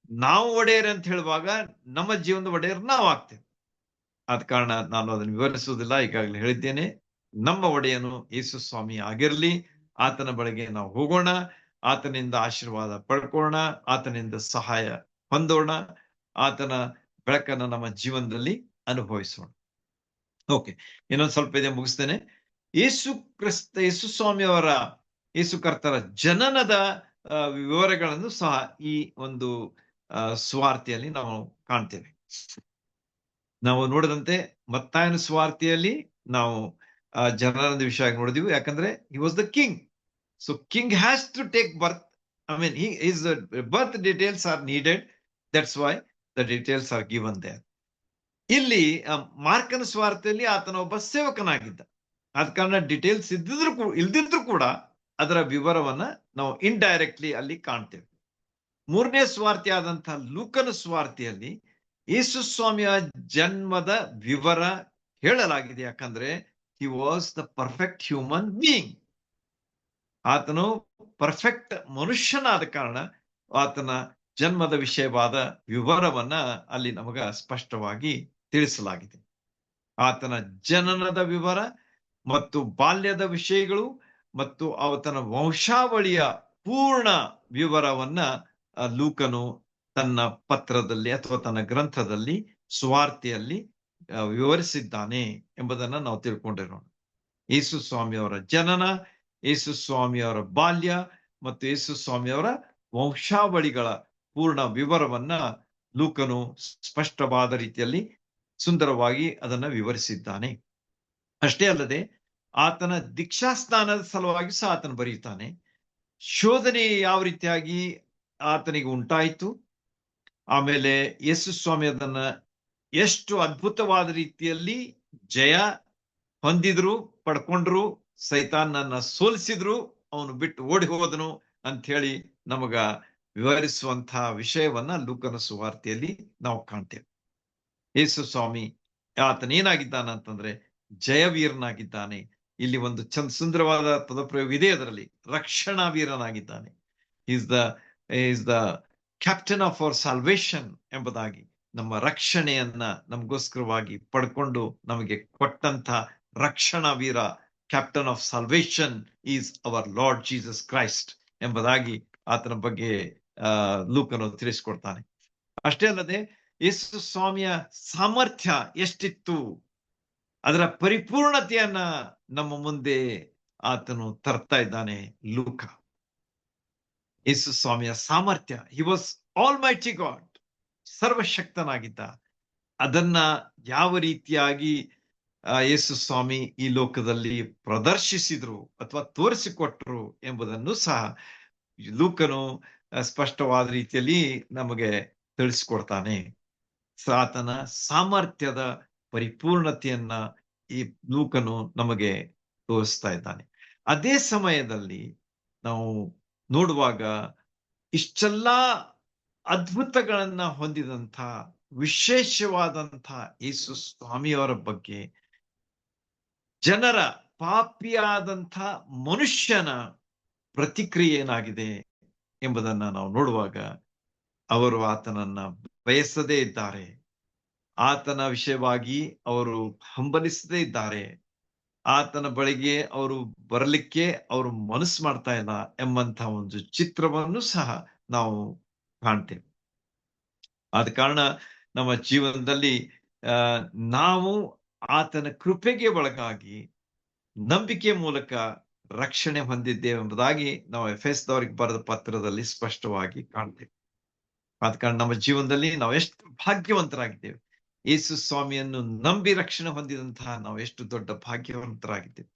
ನಾವು ಒಡೆಯರ್ ಅಂತ ಹೇಳುವಾಗ ನಮ್ಮ ಜೀವನದ ಒಡೆಯರ್ ನಾವು ಆಗ್ತೇವೆ. ಆದ ಕಾರಣ ನಾನು ಅದನ್ನು ವಿವರಿಸುವುದಿಲ್ಲ, ಈಗಾಗಲೇ ಹೇಳಿದ್ದೇನೆ. ನಮ್ಮ ಒಡೆಯನು ಯೇಸು ಸ್ವಾಮಿ ಆಗಿರ್ಲಿ. ಆತನ ಬಳಿಗೆ ನಾವು ಹೋಗೋಣ, ಆತನಿಂದ ಆಶೀರ್ವಾದ ಪಡ್ಕೊಳ್ಳೋಣ, ಆತನಿಂದ ಸಹಾಯ ಹೊಂದೋಣ, ಆತನ ಬೆಳಕನ್ನು ನಮ್ಮ ಜೀವನದಲ್ಲಿ ಅನುಭವಿಸೋಣ. ಓಕೆ, ಇನ್ನೊಂದು ಸ್ವಲ್ಪ ಇದೆ, ಮುಗಿಸ್ತೇನೆ. ಯೇಸು ಸ್ವಾಮಿಯವರ, ಯೇಸು ಕರ್ತನ ಜನನದ ವಿವರಗಳನ್ನು ಸಹ ಈ ಒಂದು ಸುವಾರ್ತೆಯಲ್ಲಿ ನಾವು ಕಾಣ್ತೇವೆ. ನಾವು ನೋಡಿದಂತೆ ಮತ್ತಾಯನ ಸುವಾರ್ತೆಯಲ್ಲಿ ನಾವು ಜನನದ ವಿಷಯ ನೋಡಿದೀವಿ. ಯಾಕಂದ್ರೆ he was the king, so king has to take birth. I mean, his birth details are needed, that's why the details are given there. ಇಲ್ಲಿ ಮಾರ್ಕನ ಸುವಾರ್ತೆಯಲ್ಲಿ ಆತನ ಒಬ್ಬ ಸೇವಕನಾಗಿದ್ದ. ಆದ ಕಾರಣ ಡೀಟೇಲ್ಸ್ ಇಲ್ದಿದ್ರು ಕೂಡ ಅದರ ವಿವರವನ್ನ ನಾವು ಇಂಡೈರೆಕ್ಟ್ಲಿ ಅಲ್ಲಿ ಕಾಣ್ತೇವೆ. ಮೂರನೇ ಸುವಾರ್ತೆ ಆದಂತಹ ಲೂಕನ ಸುವಾರ್ತೆಯಲ್ಲಿ ಯೇಸು ಸ್ವಾಮಿಯ ಜನ್ಮದ ವಿವರ ಹೇಳಲಾಗಿದೆ. ಯಾಕಂದ್ರೆ he was the perfect human being. ಆತನು ಪರ್ಫೆಕ್ಟ್ ಮನುಷ್ಯನಾದ ಕಾರಣ ಆತನ ಜನ್ಮದ ವಿಷಯವಾದ ವಿವರವನ್ನ ಅಲ್ಲಿ ನಮಗ ಸ್ಪಷ್ಟವಾಗಿ ತಿಳಿಸಲಾಗಿದೆ. ಆತನ ಜನನದ ವಿವರ ಮತ್ತು ಬಾಲ್ಯದ ವಿಷಯಗಳು ಮತ್ತು ಆತನ ವಂಶಾವಳಿಯ ಪೂರ್ಣ ವಿವರವನ್ನ ಲೂಕನು ತನ್ನ ಪತ್ರದಲ್ಲಿ ಅಥವಾ ತನ್ನ ಗ್ರಂಥದಲ್ಲಿ ಸುವಾರ್ತೆಯಲ್ಲಿ ವಿವರಿಸಿದ್ದಾನೆ ಎಂಬುದನ್ನ ನಾವು ತಿಳ್ಕೊಂಡಿರೋಣ. ಯೇಸು ಸ್ವಾಮಿಯವರ ಜನನ, ಯೇಸು ಸ್ವಾಮಿಯವರ ಬಾಲ್ಯ ಮತ್ತು ಯೇಸು ಸ್ವಾಮಿಯವರ ವಂಶಾವಳಿಗಳ ಪೂರ್ಣ ವಿವರವನ್ನ ಲೂಕನು ಸ್ಪಷ್ಟವಾದ ರೀತಿಯಲ್ಲಿ ಸುಂದರವಾಗಿ ಅದನ್ನ ವಿವರಿಸಿದ್ದಾನೆ. ಅಷ್ಟೇ ಅಲ್ಲದೆ ಆತನ ದೀಕ್ಷಾಸ್ನಾನದ ಸಲುವಾಗಿ ಸಹ ಆತನು ಬರೆಯುತ್ತಾನೆ. ಶೋಧನೆ ಯಾವ ರೀತಿಯಾಗಿ ಆತನಿಗೆ ಉಂಟಾಯಿತು, ಆಮೇಲೆ ಯೇಸು ಸ್ವಾಮಿ ಅದನ್ನ ಎಷ್ಟು ಅದ್ಭುತವಾದ ರೀತಿಯಲ್ಲಿ ಜಯ ಹೊಂದಿದ್ರು, ಪಡ್ಕೊಂಡ್ರು, ಸೈತಾನನ್ನ ಸೋಲಿಸಿದ್ರು, ಅವನು ಬಿಟ್ಟು ಓಡಿ ಹೋದನು ಅಂತ ಹೇಳಿ ನಮಗ ವಿವರಿಸುವಂತಹ ವಿಷಯವನ್ನ ಲೂಕನ ಸುವಾರ್ತೆಯಲ್ಲಿ ನಾವು ಕಾಣ್ತೇವೆ. ಯೇಸು ಸ್ವಾಮಿ ಆತನೇನಾಗಿದ್ದಾನ ಅಂತಂದ್ರೆ ಜಯವೀರನಾಗಿದ್ದಾನೆ. ಇಲ್ಲಿ ಒಂದು ಸುಂದರವಾದ ಪದಪ್ರಯೋಗ ಇದೆ, ಅದರಲ್ಲಿ ರಕ್ಷಣಾ ವೀರನಾಗಿದ್ದಾನೆ. Is the captain of our salvation ಎಂಬುದಾಗಿ ನಮ್ಮ ರಕ್ಷಣೆಯನ್ನ ನಮಗೋಸ್ಕರವಾಗಿ ಪಡ್ಕೊಂಡು ನಮಗೆ ಕೊಟ್ಟಂತ ರಕ್ಷಣಾ ವೀರ, captain of salvation is our Lord Jesus Christ ಎಂಬುದಾಗಿ ಆತನ ಬಗ್ಗೆ ಲೂಕನು ತಿಳಿಸ್ಕೊಡ್ತಾನೆ. ಅಷ್ಟೇ ಅಲ್ಲದೆ ಯೇಸು ಸ್ವಾಮಿಯ ಸಾಮರ್ಥ್ಯ ಎಷ್ಟಿತ್ತು, ಅದರ ಪರಿಪೂರ್ಣತೆಯನ್ನ ನಮ್ಮ ಮುಂದೆ ಆತನು ತರ್ತಾ ಇದ್ದಾನೆ ಲೂಕ. ಯೇಸು ಸ್ವಾಮಿಯ ಸಾಮರ್ಥ್ಯ, he was almighty God, ಸರ್ವಶಕ್ತನಾಗಿದ್ದ. ಅದನ್ನ ಯಾವ ರೀತಿಯಾಗಿ ಯೇಸು ಸ್ವಾಮಿ ಈ ಲೋಕದಲ್ಲಿ ಪ್ರದರ್ಶಿಸಿದ್ರು ಅಥವಾ ತೋರಿಸಿಕೊಟ್ರು ಎಂಬುದನ್ನು ಸಹ ಲೂಕನು ಸ್ಪಷ್ಟವಾದ ರೀತಿಯಲ್ಲಿ ನಮಗೆ ತಿಳಿಸ್ಕೊಡ್ತಾನೆ. ಆತನ ಸಾಮರ್ಥ್ಯದ ಪರಿಪೂರ್ಣತೆಯನ್ನ ಈ ಲೂಕನು ನಮಗೆ ತೋರಿಸ್ತಾ ಇದ್ದಾನೆ. ಅದೇ ಸಮಯದಲ್ಲಿ ನಾವು ನೋಡುವಾಗ ಇಷ್ಟೆಲ್ಲ ಅದ್ಭುತಗಳನ್ನ ಹೊಂದಿದಂಥ ವಿಶೇಷವಾದಂಥ ಯೇಸು ಸ್ವಾಮಿಯವರ ಬಗ್ಗೆ, ಜನರ ಪಾಪಿಯಾದಂಥ ಮನುಷ್ಯನ ಪ್ರತಿಕ್ರಿಯೆ ಏನಾಗಿದೆ ಎಂಬುದನ್ನ ನಾವು ನೋಡುವಾಗ, ಅವರು ಆತನನ್ನ ಬಯಸದೇ ಇದ್ದಾರೆ, ಆತನ ವಿಷಯವಾಗಿ ಅವರು ಹಂಬಲಿಸದೇ ಇದ್ದಾರೆ, ಆತನ ಬಳಿಗೆ ಅವರು ಬರಲಿಕ್ಕೆ ಅವರು ಮನಸ್ಸು ಮಾಡ್ತಾ ಇಲ್ಲ ಎಂಬಂತ ಒಂದು ಚಿತ್ರವನ್ನು ಸಹ ನಾವು ಕಾಣ್ತೇವೆ. ಆದ ಕಾರಣ ನಮ್ಮ ಜೀವನದಲ್ಲಿ ನಾವು ಆತನ ಕೃಪೆಗೆ ಒಳಗಾಗಿ ನಂಬಿಕೆ ಮೂಲಕ ರಕ್ಷಣೆ ಹೊಂದಿದ್ದೇವೆ ಎಂಬುದಾಗಿ ನಾವು ಎಫೆಸದವರಿಗೆ ಬರೆದ ಪತ್ರದಲ್ಲಿ ಸ್ಪಷ್ಟವಾಗಿ ಕಾಣ್ತೇವೆ. ಆದ ಕಾರಣ ನಮ್ಮ ಜೀವನದಲ್ಲಿ ನಾವು ಎಷ್ಟು ಭಾಗ್ಯವಂತರಾಗಿದ್ದೇವೆ. ಯೇಸು ಸ್ವಾಮಿಯನ್ನು ನಂಬಿ ರಕ್ಷಣೆ ಹೊಂದಿದಂತಹ ನಾವು ಎಷ್ಟು ದೊಡ್ಡ ಭಾಗ್ಯವಂತರಾಗಿದ್ದೇವೆ.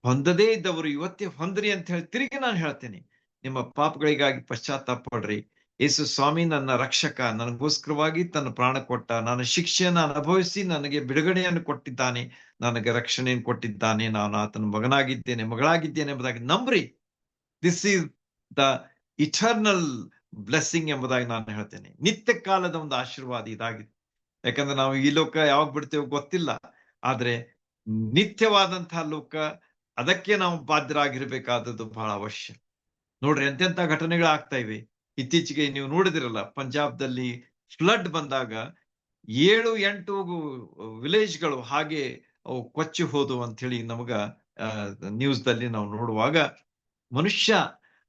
ಹೊಂದದೇ ಇದ್ದವರು ಇವತ್ತೇ ಹೊಂದ್ರಿ ಅಂತ ಹೇಳಿ ತಿರುಗಿ ನಾನು ಹೇಳ್ತೇನೆ, ನಿಮ್ಮ ಪಾಪಗಳಿಗಾಗಿ ಪಶ್ಚಾತ್ತಾಪ ಪಡ್ರಿ. ಯೇಸು ಸ್ವಾಮಿ ನನ್ನ ರಕ್ಷಕ, ನನಗೋಸ್ಕರವಾಗಿ ತನ್ನ ಪ್ರಾಣ ಕೊಟ್ಟ, ನನ್ನ ಶಿಕ್ಷೆಯನ್ನು ಅನುಭವಿಸಿ ನನಗೆ ಬಿಡುಗಡೆಯನ್ನು ಕೊಟ್ಟಿದ್ದಾನೆ, ನನಗೆ ರಕ್ಷಣೆಯನ್ನು ಕೊಟ್ಟಿದ್ದಾನೆ, ನಾನು ಆತನ ಮಗನಾಗಿದ್ದೇನೆ, ಮಗಳಾಗಿದ್ದೇನೆ ಎಂಬುದಾಗಿ ನಂಬ್ರಿ. This is the eternal blessing ಎಂಬುದಾಗಿ ನಾನು ಹೇಳ್ತೇನೆ. ನಿತ್ಯ ಕಾಲದ ಒಂದು ಆಶೀರ್ವಾದ ಇದಾಗಿದೆ. ಯಾಕಂದ್ರೆ ನಾವು ಈ ಲೋಕ ಯಾವಾಗ ಬಿಡ್ತೇವೆ ಗೊತ್ತಿಲ್ಲ, ಆದ್ರೆ ನಿತ್ಯವಾದಂತಹ ಲೋಕ, ಅದಕ್ಕೆ ನಾವು ಬಾಧ್ಯರಾಗಿರ್ಬೇಕಾದದ್ದು ಬಹಳ ಅವಶ್ಯ. ನೋಡ್ರಿ ಎಂತೆಂತ ಘಟನೆಗಳಾಗ್ತಾ ಇವೆ. ಇತ್ತೀಚೆಗೆ ನೀವು ನೋಡಿದಿರಲ್ಲ, ಪಂಜಾಬ್ದಲ್ಲಿ ಫ್ಲಡ್ ಬಂದಾಗ 7-8 ವಿಲೇಜ್ಗಳು ಹಾಗೆ ಅವು ಕೊಚ್ಚಿ ಹೋದು ಅಂತ ಹೇಳಿ ನಮಗ ನ್ಯೂಸ್ ದಲ್ಲಿ ನಾವು ನೋಡುವಾಗ, ಮನುಷ್ಯ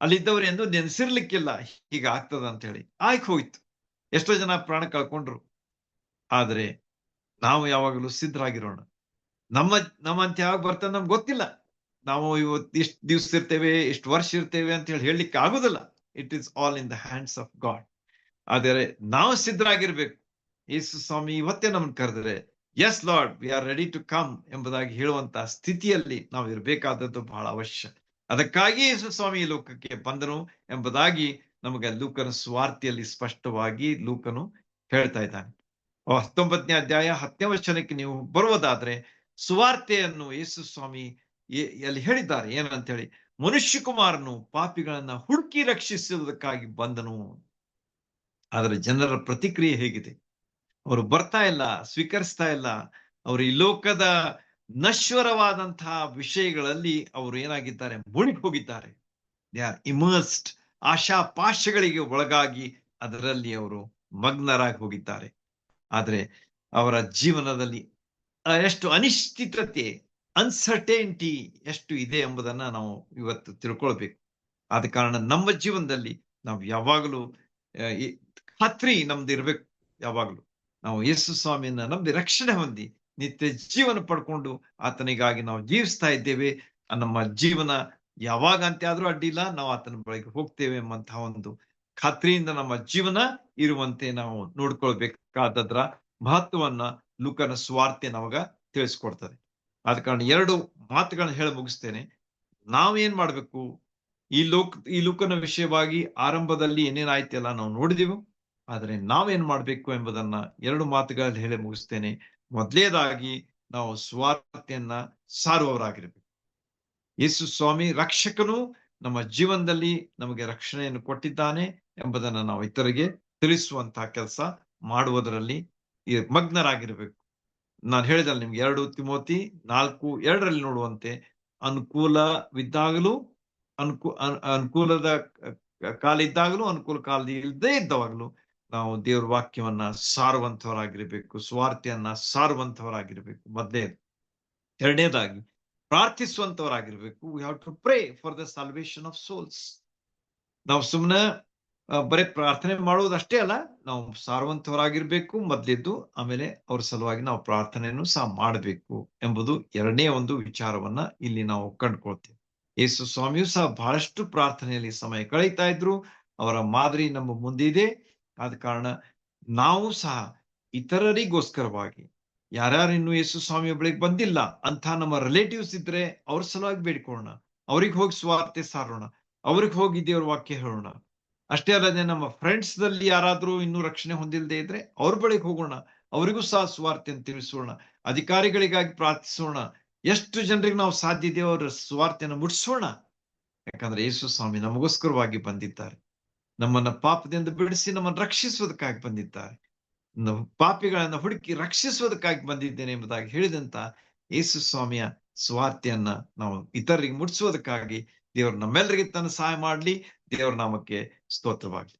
ಅಲ್ಲಿದ್ದವರು ಎಂದು ನೆನೆಸಿರ್ಲಿಕ್ಕಿಲ್ಲ ಹೀಗ ಆಗ್ತದ ಅಂತ ಹೇಳಿ. ಆಯ್ಕೆ ಹೋಯ್ತು, ಎಷ್ಟೋ ಜನ ಪ್ರಾಣ ಕಳ್ಕೊಂಡ್ರು. ಆದ್ರೆ ನಾವು ಯಾವಾಗಲೂ ಸಿದ್ಧರಾಗಿರೋಣ. ನಮ್ಮಂತ ಯಾವಾಗ ಬರ್ತದೆ ನಮ್ಗೆ ಗೊತ್ತಿಲ್ಲ. ನಾವು ಇವತ್ತು ಇಷ್ಟು ದಿವ್ಸ ಇರ್ತೇವೆ, ಇಷ್ಟು ವರ್ಷ ಇರ್ತೇವೆ ಅಂತ ಹೇಳಿ ಹೇಳಲಿಕ್ಕೆ ಆಗುದಿಲ್ಲ. It is all in the hands of God. ಆದರೆ ನಾವು ಸಿದ್ಧರಾಗಿರ್ಬೇಕು. ಯೇಸು ಸ್ವಾಮಿ ಇವತ್ತೇ ನಮ್ಮನ್ನು ಕರೆದರೆ, yes Lord, we are ready to come ಎಂಬುದಾಗಿ ಹೇಳುವಂತಹ ಸ್ಥಿತಿಯಲ್ಲಿ ನಾವು ಇರಬೇಕಾದದ್ದು ಬಹಳ ಅವಶ್ಯ. ಅದಕ್ಕಾಗಿ ಯೇಸು ಸ್ವಾಮಿ ಈ ಲೋಕಕ್ಕೆ ಬಂದನು ಎಂಬುದಾಗಿ ನಮಗೆ ಲೂಕನ ಸುವಾರ್ತೆಯಲ್ಲಿ ಸ್ಪಷ್ಟವಾಗಿ ಲೂಕನು ಹೇಳ್ತಾ ಇದ್ದಾನೆ. 19ನೇ ಅಧ್ಯಾಯ 10ನೇ ವಚನಕ್ಕೆ ನೀವು ಬರುವುದಾದ್ರೆ, ಸುವಾರ್ತೆಯನ್ನು ಯೇಸು ಸ್ವಾಮಿ ಅಲ್ಲಿ ಹೇಳಿದ್ದಾರೆ ಏನಂತ ಹೇಳಿ, ಮನುಷ್ಯ ಕುಮಾರನು ಪಾಪಿಗಳನ್ನ ಹುಡುಕಿ ರಕ್ಷಿಸುವುದಕ್ಕಾಗಿ ಬಂದನು. ಆದರೆ ಜನರ ಪ್ರತಿಕ್ರಿಯೆ ಹೇಗಿದೆ? ಅವರು ಬರ್ತಾ ಇಲ್ಲ, ಸ್ವೀಕರಿಸ್ತಾ ಇಲ್ಲ. ಅವರು ಈ ಲೋಕದ ನಶ್ವರವಾದಂತಹ ವಿಷಯಗಳಲ್ಲಿ ಅವರು ಏನಾಗಿದ್ದಾರೆ? ಮುಳುಗಿ ಹೋಗಿದ್ದಾರೆ. They are immersed. ಆಶಾಪಾಶಗಳಿಗೆ ಒಳಗಾಗಿ ಅದರಲ್ಲಿ ಅವರು ಮಗ್ನರಾಗಿ ಹೋಗಿದ್ದಾರೆ. ಆದ್ರೆ ಅವರ ಜೀವನದಲ್ಲಿ ಎಷ್ಟು ಅನಿಶ್ಚಿತತೆ, ಅನ್ಸರ್ಟೇನಿಟಿ ಎಷ್ಟು ಇದೆ ಎಂಬುದನ್ನ ನಾವು ಇವತ್ತು ತಿಳ್ಕೊಳ್ಬೇಕು. ಆದ ಕಾರಣ ನಮ್ಮ ಜೀವನದಲ್ಲಿ ನಾವು ಯಾವಾಗಲೂ ಖಾತ್ರಿ ನಮ್ದು ಇರ್ಬೇಕು. ಯಾವಾಗಲೂ ನಾವು ಯೇಸು ಸ್ವಾಮಿಯನ್ನ ನಂಬಿ ರಕ್ಷಣೆ ಹೊಂದಿ ನಿತ್ಯ ಜೀವನ ಪಡ್ಕೊಂಡು ಆತನಿಗಾಗಿ ನಾವು ಜೀವಿಸ್ತಾ ಇದ್ದೇವೆ. ನಮ್ಮ ಜೀವನ ಯಾವಾಗ ಅಂತ್ಯ ಆದ್ರೂ ಅಡ್ಡಿಲ್ಲ, ನಾವು ಆತನ ಬಳಿಗೆ ಹೋಗ್ತೇವೆ ಎಂಬಂತಹ ಒಂದು ಖಾತ್ರಿಯಿಂದ ನಮ್ಮ ಜೀವನ ಇರುವಂತೆ ನಾವು ನೋಡ್ಕೊಳ್ಬೇಕಾದದ್ರ ಮಹತ್ವವನ್ನ ಲೂಕನ ಸುವಾರ್ತೆ ನಮಗ ತಿಳಿಸ್ಕೊಡ್ತದೆ. ಆದ ಕಾರಣ 2 ಮಾತುಗಳನ್ನ ಹೇಳಿ ಮುಗಿಸ್ತೇನೆ. ನಾವೇನ್ ಮಾಡ್ಬೇಕು? ಈ ಲೂಕನ ವಿಷಯವಾಗಿ ಆರಂಭದಲ್ಲಿ ಏನೇನಾಯ್ತೆಲ್ಲ ನಾವು ನೋಡಿದೆವು. ಆದ್ರೆ ನಾವೇನ್ ಮಾಡ್ಬೇಕು ಎಂಬುದನ್ನ 2 ಮಾತುಗಳಲ್ಲಿ ಹೇಳಿ ಮುಗಿಸ್ತೇನೆ. ಮೊದಲನೇದಾಗಿ ನಾವು ಸುವಾರ್ತೆಯನ್ನ ಸಾರುವವರಾಗಿರ್ಬೇಕು. ಯೇಸು ಸ್ವಾಮಿ ರಕ್ಷಕನು ನಮ್ಮ ಜೀವನದಲ್ಲಿ ನಮಗೆ ರಕ್ಷಣೆಯನ್ನು ಕೊಟ್ಟಿದ್ದಾನೆ ಎಂಬುದನ್ನ ನಾವು ಇತರಿಗೆ ತಿಳಿಸುವಂತಹ ಕೆಲಸ ಮಾಡುವುದರಲ್ಲಿ ಮಗ್ನರಾಗಿರ್ಬೇಕು. ನಾನು ಹೇಳಿದಲ್ಲ ನಿಮ್ಗೆ 2 ತಿಮೋತಿ 4:2 ನೋಡುವಂತೆ, ಅನುಕೂಲವಿದ್ದಾಗಲೂ ಅನುಕೂಲದ ಕಾಲ ಇದ್ದಾಗಲೂ, ಅನುಕೂಲ ಕಾಲ ಇಲ್ಲದೆ ಇದ್ದವಾಗಲೂ ನಾವು ದೇವರ ವಾಕ್ಯವನ್ನ ಸಾರುವಂತವರಾಗಿರ್ಬೇಕು, ಸುವಾರ್ತೆಯನ್ನ ಸಾರುವಂತವರಾಗಿರ್ಬೇಕು. ಮೊದಲನೇದು. 2ನೇದಾಗಿ ಪ್ರಾರ್ಥಿಸುವಂತವರಾಗಿರ್ಬೇಕು. We have to pray for the salvation of souls. ನಾವು ಸುಮ್ಮನೆ ಬರೀ ಪ್ರಾರ್ಥನೆ ಮಾಡುವುದಷ್ಟೇ ಅಲ್ಲ, ನಾವು ಸಾರುವಂತವರಾಗಿರ್ಬೇಕು ಮೊದಲಿದ್ದು. ಆಮೇಲೆ ಅವ್ರ ಸಲುವಾಗಿ ನಾವು ಪ್ರಾರ್ಥನೆಯನ್ನು ಸಹ ಮಾಡಬೇಕು ಎಂಬುದು 2ನೇ ಒಂದು ವಿಚಾರವನ್ನ ಇಲ್ಲಿ ನಾವು ಕಂಡುಕೊಳ್ತೇವೆ. ಯೇಸು ಸ್ವಾಮಿಯು ಸಹ ಬಹಳಷ್ಟು ಪ್ರಾರ್ಥನೆಯಲ್ಲಿ ಸಮಯ ಕಳೀತಾ ಇದ್ರು. ಅವರ ಮಾದರಿ ನಮ್ಮ ಮುಂದೆ ಇದೆ. ಆದ ಕಾರಣ ನಾವು ಸಹ ಇತರರಿಗೋಸ್ಕರವಾಗಿ, ಯಾರ್ಯಾರು ಇನ್ನು ಯೇಸು ಸ್ವಾಮಿಯ ಬಳಿಗೆ ಬಂದಿಲ್ಲ ಅಂತ ನಮ್ಮ ರಿಲೇಟಿವ್ಸ್ ಇದ್ರೆ ಅವ್ರ ಸಲುವಾಗಿ ಬೇಡ್ಕೊಳ್ಳೋಣ. ಅವ್ರಿಗೆ ಹೋಗಿ ಸುವಾರ್ತೆ ಸಾರೋಣ, ಅವ್ರಿಗೆ ಹೋಗಿ ದೇವ್ರ ವಾಕ್ಯ ಹೇಳೋಣ. ಅಷ್ಟೇ ಅಲ್ಲದೆ ನಮ್ಮ ಫ್ರೆಂಡ್ಸ್ ದಲ್ಲಿ ಯಾರಾದ್ರೂ ಇನ್ನೂ ರಕ್ಷಣೆ ಹೊಂದಿಲ್ಲದೆ ಇದ್ರೆ ಅವ್ರ ಬಳಿಗೆ ಹೋಗೋಣ, ಅವರಿಗೂ ಸಹ ಸುವಾರ್ತೆಯನ್ನು ತಿಳಿಸೋಣ. ಅಧಿಕಾರಿಗಳಿಗಾಗಿ ಪ್ರಾರ್ಥಿಸೋಣ. ಎಷ್ಟು ಜನರಿಗೆ ನಾವು ಸಾಧ್ಯ ಇದೆಯೋ ಅವರ ಸುವಾರ್ತೆಯನ್ನು ಮುಟ್ಸೋಣ. ಯಾಕಂದ್ರೆ ಯೇಸು ಸ್ವಾಮಿ ನಮಗೋಸ್ಕರವಾಗಿ ಬಂದಿದ್ದಾರೆ. ನಮ್ಮನ್ನ ಪಾಪದಿಂದ ಬಿಡಿಸಿ ನಮ್ಮನ್ನು ರಕ್ಷಿಸುವುದಕ್ಕಾಗಿ ಬಂದಿದ್ದಾರೆ. ಪಾಪಿಗಳನ್ನ ಹುಡುಕಿ ರಕ್ಷಿಸುವುದಕ್ಕಾಗಿ ಬಂದಿದ್ದೇನೆ ಎಂಬುದಾಗಿ ಹೇಳಿದಂತ ಯೇಸು ಸ್ವಾಮಿಯ ಸುವಾರ್ತೆಯನ್ನ ನಾವು ಇತರರಿಗೆ ಮುಟ್ಸುವುದಕ್ಕಾಗಿ ದೇವರು ನಮ್ಮೆಲ್ಲರಿಗೆ ತನ್ನ ಸಹಾಯ ಮಾಡಲಿ. ದೇವರ ನಾಮಕ್ಕೆ ಸ್ತೋತ್ರವಾಗಲಿ.